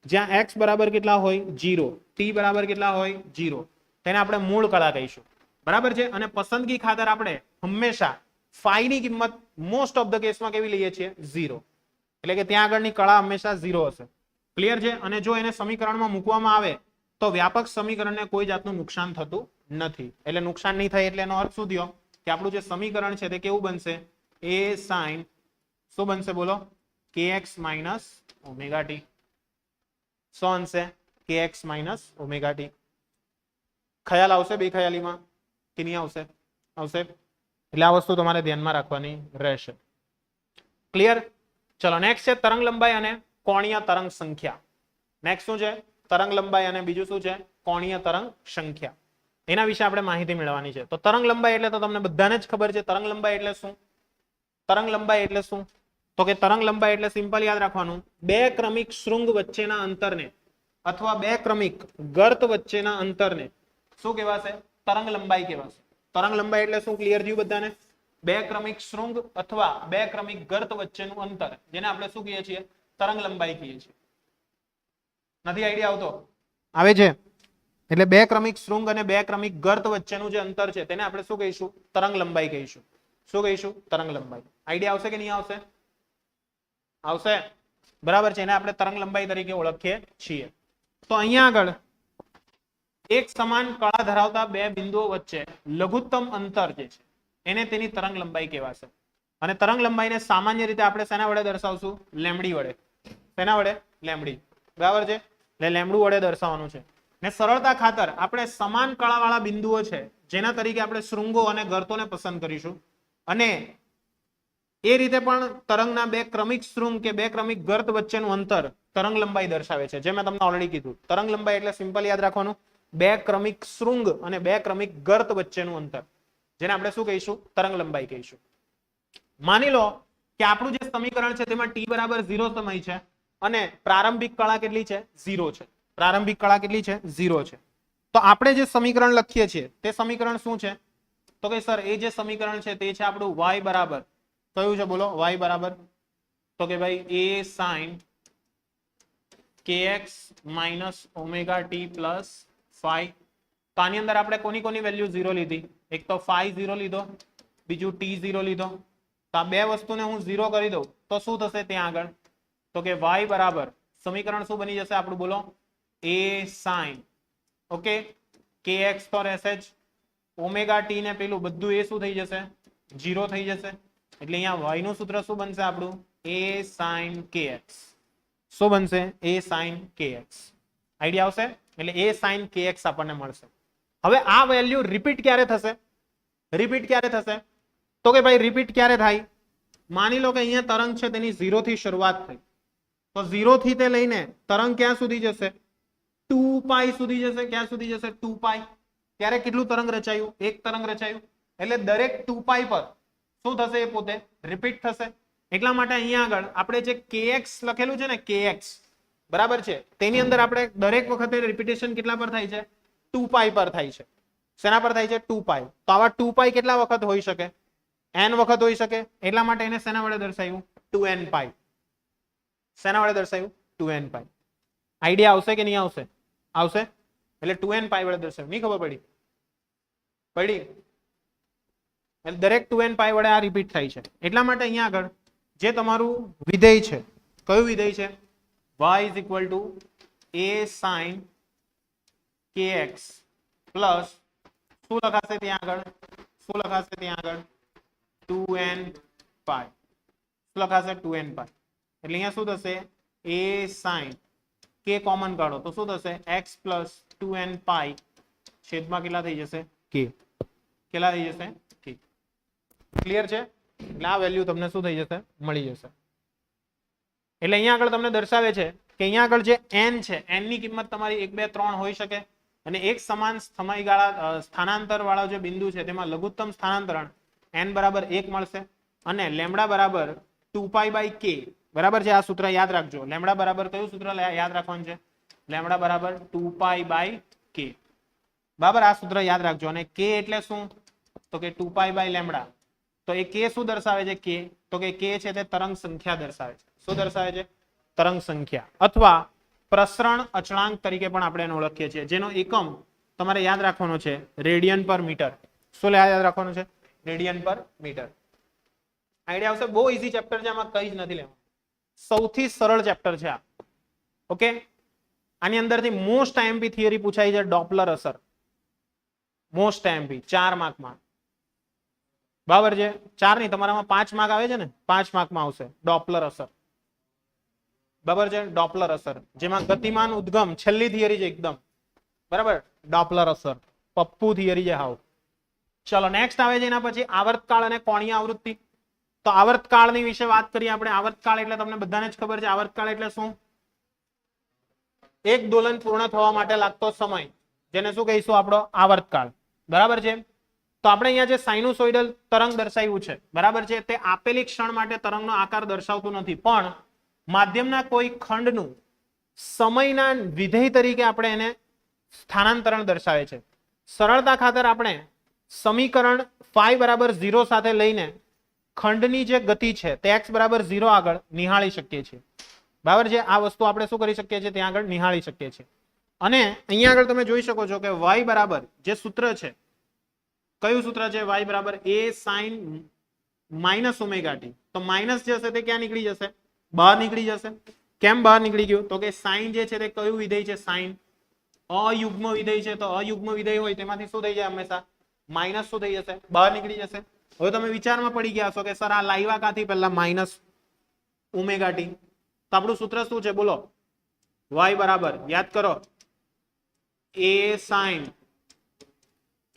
જ્યાં x બરાબર કેટલા હોય? 0, t બરાબર કેટલા હોય? 0. તેને આપણે મૂળ કળા કહીશું, બરાબર છે. અને પસંદગી ખાતર આપણે હંમેશા phi ની કિંમત મોસ્ટ ઓફ ધ કેસમાં કેવી લઈએ છીએ? 0. એટલે કે ત્યાં આગળની કળા હંમેશા 0 હશે. ક્લિયર છે? અને જો એને સમીકરણમાં મૂકવામાં આવે તો વ્યાપક સમીકરણને કોઈ જાતનું નુકસાન થતું નથી. એટલે નુકસાન નહીં થાય એટલે એનો અર્થ શું થયો? કે આપણું જે સમીકરણ છે તે કેવું બનશે? a sin શું બનશે? બોલો. kx - omega t. શું બનશે? kx - omega t. ખ્યાલ આવશે બે ખ્યાલીમાં કે નહીં આવશે? આવશે. એટલે આ વસ્તુ તમારે ધ્યાનમાં રાખવાની રહેશે. ક્લિયર? ચલો નેક્સ્ટ છે તરંગ લંબાઈ અને કોણીય તરંગ સંખ્યા. નેક્સ્ટ શું છે? તરંગ લંબાઈ અને બીજું શું છે? કોણીય તરંગ સંખ્યા. એના વિશે આપણે માહિતી મેળવવાની છે. તો તરંગ લંબાઈ એટલે તો તમને બધાને જ ખબર છે. તરંગ લંબાઈ એટલે શું? તરંગ લંબાઈ એટલે શું? તો કે તરંગ લંબાઈ એટલે સિમ્પલ યાદ રાખવાનું, બે ક્રમિક શૃંગ વચ્ચેના અંતરને અથવા બે ક્રમિક ગર્ત વચ્ચેના અંતરને શું કહેવાશે? તરંગ લંબાઈ કહેવાશે. તરંગ લંબાઈ એટલે શું? ક્લિયર થયું બધાને? બે ક્રમિક શૃંગ અથવા બે ક્રમિક ગર્ત વચ્ચેનું અંતર, જેને આપણે શું કહીએ છીએ? તરંગ લંબાઈ કહીએ છીએ. નથી આઈડિયા આવતો? આવે છે. એટલે બે ક્રમિક શૃંગ અને બે ક્રમિક ગર્ત વચ્ચેનું જે અંતર છે તેને આપણે શું કહીશું? તરંગ લંબાઈ કહીશું. શું કહીશું? તરંગ લંબાઈ. આઈડિયા આવશે કે નહીં આવશે? આવશે, બરાબર છે. એને આપણે તરંગ લંબાઈ તરીકે ઓળખીએ છીએ. તો અહીંયા આગળ એક સમાન કળા ધરાવતા બે બિંદુઓ વચ્ચે લઘુત્તમ અંતર જે છે એને તેની તરંગ લંબાઈ કહેવાશે. અને તરંગ લંબાઈને સામાન્ય રીતે આપણે શેના વડે દર્શાવશું? લેમડી વડે. શેના વડે? લેમડી. બરાબર છે, એટલે લેમડું વડે દર્શાવવાનું છે. ને સરળતા ખાતર આપણે સમાન કળાવાળા બિંદુઓ છે જેના તરીકે આપણે શૃંગો અને ગર્તોને પસંદ કરીશું. અને એ રીતે પણ તરંગના બે ક્રમિક શૃંગ કે બે ક્રમિક ગર્ત વચ્ચેનું અંતર તરંગ લંબાઈ દર્શાવે છે. જે મેં તમને ઓલરેડી કીધું, તરંગ લંબાઈ એટલે સિમ્પલ યાદ રાખવાનું, બે ક્રમિક શૃંગ અને બે ક્રમિક ગર્ત વચ્ચેનું અંતર, જેને આપણે શું કહીશું? તરંગ લંબાઈ કહીશું. માની લો કે આપણું જે સમીકરણ છે તેમાં t બરાબર 0 સમય છે અને પ્રારંભિક કળા કેટલી છે? 0 છે. પ્રારંભિક કળા કેટલી છે? 0 છે. તો આપણે જે સમીકરણ લખીએ છીએ તે સમીકરણ શું છે? તો કે સર એ જે સમીકરણ છે તે છે આપણું y બરાબર કયું છે? બોલો. y બરાબર તો કે ભાઈ a sin kx minus omega t plus phi. તો આની અંદર આપણે કોની કોની વેલ્યુ 0 લીધી? એક તો phi 0 લીધો, બીજું t 0 લીધો. તો આ બે વસ્તુને હું 0 કરી દઉં તો શું થશે ત્યાં આગળ? તો કે y બરાબર સમીકરણ શું બની જશે આપણું? બોલો. a sin ઓકે kx તો રહેશે જ, ઓમેગા t ને પેલું બધું એ શું થઈ જશે? 0 થઈ જશે. એટલે અહીંયા y નું સૂત્ર શું બનશે આપણું? a sin kx. શું બનશે? a sin kx. આઈડિયા આવશે? એટલે a sin kx આપણને મળશે. હવે આ વેલ્યુ રિપીટ ક્યારે થશે? રિપીટ ક્યારે થશે? તો કે ભાઈ રિપીટ ક્યારે થાય? માની લો કે અહીંયા તરંગ છે તેની 0 થી શરૂઆત થઈ, તો 0 થી તે લઈને તરંગ ક્યાં સુધી જશે? 2π સુધી જશે. ક્યાં સુધી જશે? 2π. ત્યારે કેટલું તરંગ રચાયું? એક તરંગ રચાયું. એટલે દરેક 2π પર શું થશે? એ પોતે રિપીટ થશે. એટલા માટે અહીંયા આગળ આપણે જે kx લખેલું છે ને, kx બરાબર છે, તેની અંદર આપણે દરેક વખતે રિપીટેશન કેટલા પર થાય છે? 2π પર થાય છે. શેના પર થાય છે? 2π. તો આવા 2π કેટલા વખત હોઈ શકે? n વખત હોઈ શકે. એટલા માટે એને શેના વડે દર્શાવ્યું? 2nπ. શેના વડે દર્શાવ્યું? 2nπ. આઈડિયા આવશે કે નહીં આવશે? આવશે. એટલે 2nπ વડે દર્શાવ્યું. નહીં ખબર પડી? પડી? એટલે દરેક 2nπ વડે આ રિપીટ થાય છે. એટલા માટે અહીંયા આગળ જે તમારું વિધેય છે, કયું વિધેય છે? y is equal to a sin kx plus શું લખાશે ત્યાં આગળ? શું લખાશે ત્યાં આગળ? 2nπ. શું લખાશે? 2nπ. એટલે અહીંયા શું થશે? a sin k કોમન કાઢો તો શું થશે? x પ્લસ 2nπ છેદમાં કેટલા થઈ જશે? k. કેટલા થઈ જશે? k. ક્લિયર છે? એટલે આ વેલ્યુ તમને શું થઈ જશે? મળી જશે. એટલે અહીંયા આગળ તમને દર્શાવે છે કે અહીંયા આગળ જે n છે, n ની કિંમત તમારી 1 2 3 હોઈ શકે અને એક સમાન સમયગાળા સ્થાનાંતર વાળો જે બિંદુ છે તેમાં લઘુત્તમ સ્થાનાંતરણ n બરાબર 1 મળશે અને લેમ્બડા બરાબર 2π/k. બરાબર છે? આ સૂત્ર યાદ રાખજો. લેમ્બડા બરાબર કયું સૂત્ર યાદ રાખવાનું છે? લેમ્બડા બરાબર 2π/k. બરાબર? આ સૂત્ર યાદ રાખજો. અને k એટલે શું? તો કે 2π/લેમ્બડા. તો એ k શું દર્શાવે છે? k તો કે k છે તે તરંગ સંખ્યા દર્શાવે છે. શું દર્શાવે છે? તરંગ સંખ્યા અથવા પ્રસરણ અચળાંક તરીકે પણ આપણે એને ઓળખીએ છીએ, જેનો એકમ તમારે યાદ રાખવાનો છે રેડિયન પર મીટર. શું યાદ રાખવાનું છે? રેડિયન પર મીટર. આઈડિયા આવશે? બહુ ઈઝી ચેપ્ટર છે, આમાં કઈ જ નથી લેવાનું. સૌથી સરળ ચેપ્ટર છે આ. ઓકે, આની અંદરથી મોસ્ટ આઈએમપી થિયરી પૂછાઈ છે, ડોપલર અસર. Most IMP 4 માર્કમાં. બરાબર છે? 4 નહીં, તમારામાં 5 માર્ક આવે છે ને, 5 માર્કમાં આવશે ડોપલર અસર. બરાબર છે? ડોપલર અસર, જેમાં ગતિમાન ઉદ્ગમ છેલ્લી થિયરી છે એકદમ. બરાબર? ડોપલર અસર પપ્પુ થિયરી છે હાવ. ચલો નેક્સ્ટ આવે છે એના પછી આવર્તકાળ અને કોણીય આવૃત્તિ. તો આવર્તકાળની વિશે વાત કરીએ આપણે. આવર્તકાળ એટલે તમને બધાને જ ખબર છે. આવર્તકાળ એટલે શું? એક દોલન પૂર્ણ થવા માટે લાગતો સમય, જેને શું કહીશું? આપણો આવર્તકાળ. બરાબર છે? તો આપણે અહીંયા જે સાઇનુસોઇડલ તરંગ દર્શાવ્યું છે, બરાબર છે, તે આપેલી ક્ષણ માટે તરંગનો આકાર દર્શાવતું નથી, પણ માધ્યમના કોઈ ખંડનું સમયના વિધેય તરીકે આપણે એને સ્થાનાંતરણ દર્શાવે છે. સરળતા ખાતર આપણે સમીકરણ phi બરાબર 0 સાથે લઈને ખંડની જે ગતિ છે તે x બરાબર 0 આગળ નિહાળી શકીએ છીએ. બરાબર છે? આ વસ્તુ આપણે શું કરી શકીએ છીએ? ત્યાં આગળ નિહાળી શકીએ છીએ. અને અહીંયા આગળ તમે જોઈ શકો છો કે y બરાબર જે સૂત્ર છે, કયું સૂત્ર છે? y બરાબર a sin minus omega T. તો માઇનસ જે હશે તે ક્યાં નીકળી જશે? બહાર નીકળી જશે. કેમ બહાર નીકળી ગયું? તો કે સાઈન જે છે તે કયું વિધેય છે? સાઈન અયુગ્મ વિધેય છે. તો અયુગ્મ વિધેય હોય તેમાંથી શું થઈ જાય? હંમેશા માઇનસ શું થઈ જશે? બહાર નીકળી જશે. હવે તમે વિચારમાં પડી ગયા છો કે સર આ લાવ્યા કાથી પહેલા માઇનસ ઓમેગા ટી. તો આપણું સૂત્ર શું છે? બોલો. y બરાબર યાદ કરો a sin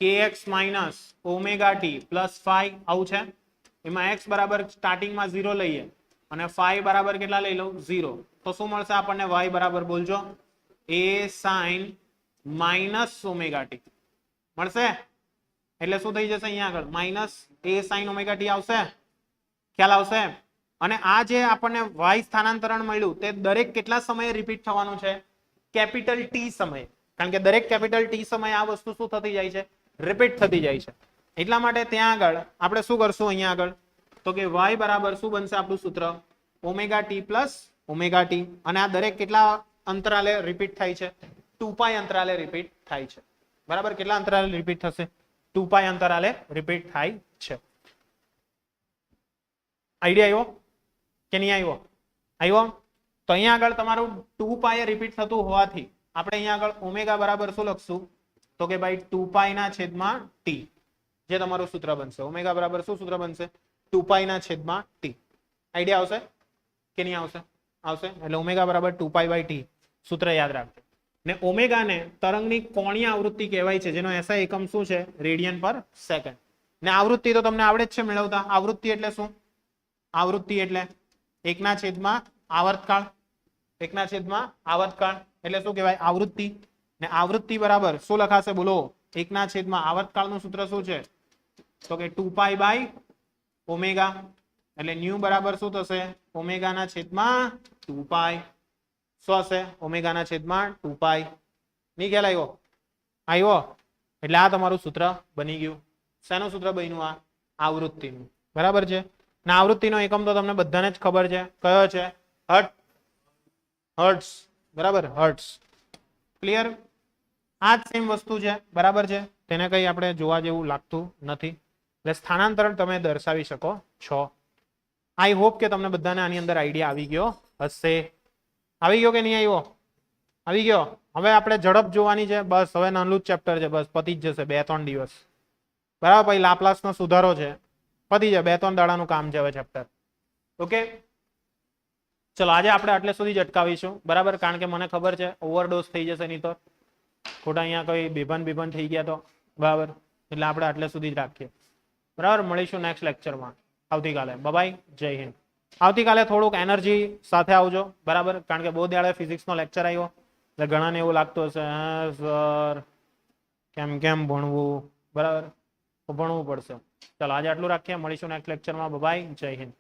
kx minus omega T plus phi. આવું છે. એમાં x બરાબર સ્ટાર્ટિંગમાં 0 લઈએ અને ફાઈ બરાબર કેટલા લઈ લઉં? 0. તો શું મળશે આપણને? y બરાબર બોલજો a sin minus omega T મળશે. એટલે શું થઈ જશે? અહીંયા આગળ minus a sin omega T આવશે. ખ્યાલ આવશે? અને આ જે આપણને y સ્થાનાંતરણ મળ્યું તે દરેક કેટલા સમયે રિપીટ થવાનું છે? કેપિટલ ટી સમયે. કારણ કે દરેક કેપિટલ ટી સમયે આ વસ્તુ શું થતી જાય છે? રિપીટ થતી જાય છે. એટલા માટે ત્યાં આગળ આપણે શું કરશું? અહીંયા આગળ તો કે y બરાબર શું બનશે આપણું સૂત્ર? Omega T plus omega T. અને આ દરેક કેટલા અંતરાલે રિપીટ થાય છે? 2π અંતરાલે રિપીટ થાય છે. બરાબર. કેટલા અંતરાલે રિપીટ થશે? 2π અંતરાલે રિપીટ થાય છે. આઈડિયા આવ્યો કે નહીં આવ્યો? આવ્યો. તો અહીંયા આગળ તમારું 2π રિપીટ થતું હોવાથી આપણે અહીંયા આગળ ઓમેગા બરાબર શું લખશું? તો કે ભાઈ 2π ના છેદમાં ટી જે તમારું સૂત્ર બનશે. ઓમેગા બરાબર શું સૂત્ર બનશે? 2π ના છેદમાં ટી. આઈડિયા આવશે કે નહીં આવશે? આવશે. એટલે ઓમેગા બરાબર 2π બાય ટી સૂત્ર યાદ રાખજો. ને ઓમેગાને તરંગની કોણીય આવૃત્તિ કહેવાય છે, જેનો SI એકમ શું છે? રેડિયન પર સેકન્ડ. ને આવૃત્તિ તો તમને આવડે જ છે મેળવતા. આવૃત્તિ એટલે શું? આવૃત્તિ એટલે એકના છેદમાં આવર્તકાળ. એકના છેદમાં આવર્તકાળ એટલે શું કહેવાય? આવૃત્તિ. ને આવૃત્તિ બરાબર શું લખાશે? બોલો. એકના છેદમાં આવર્તકાળનું સૂત્ર શું છે? તો કે 2π બાય ઓમેગા. એટલે ન્યુ બરાબર શું થશે? ઓમેગાના છેદમાં 2π. શું હશે? ઓમેગાના છેદમાં 2π. નહીં ખ્યાલ આવ્યો? આવ્યો. એટલે આ તમારું સૂત્ર બની ગયું. શેનું સૂત્ર બન્યું? આ આવૃત્તિનું. બરાબર છે. ને આવૃત્તિનો એકમ તો તમને બધાને જ ખબર છે. કયો છે? હર્ટ્ઝ. બરાબર. હર્ટ્ઝ. ક્લિયર? આ જ સેમ વસ્તુ છે. બરાબર છે. તેને કઈ આપણે જોવા જેવું લાગતું નથી. એટલે સ્થાનાંતરણ તમે દર્શાવી શકો છો. આઈ હોપ કે તમને બધાને આની અંદર આઈડિયા આવી ગયો હશે. આવી ગયો કે નહીં આવ્યો? આવી ગયો. હવે આપણે ઝડપ જોવાની છે. બસ હવે નાનું જ ચેપ્ટર છે. બસ પતી જ જશે 2-3 દિવસ. બરાબર. પછી લાપ્લાસનો સુધારો છે. પતી જાય. 2-3 દાડાનું કામ છે હવે ચેપ્ટર. ઓકે. ચલો આજે આપણે આટલે સુધી જ અટકાવીશું. બરાબર. કારણ કે મને ખબર છે ઓવરડોઝ થઈ જશે નહીં તો ખોટા અહીંયા કોઈ બેભાન થઈ ગયા તો. બરાબર. એટલે આપણે આટલે સુધી જ રાખીએ. બરાબર. મળીશું નેક્સ્ટ લેક્ચરમાં આવતીકાલે. બાય. જય હિન્દ. આવતીકાલે થોડુંક એનર્જી સાથે આવજો. બરાબર. કારણ કે બહુ દાડે ફિઝિક્સનો લેક્ચર આવ્યો એટલે ઘણાને એવું લાગતું હશે સર કેમ ભણવું. બરાબર. તો ભણવું પડશે. ચલો આજે આટલું રાખીએ. મળીશું નેક્સ્ટ લેક્ચરમાં. બાય. જય હિન્દ.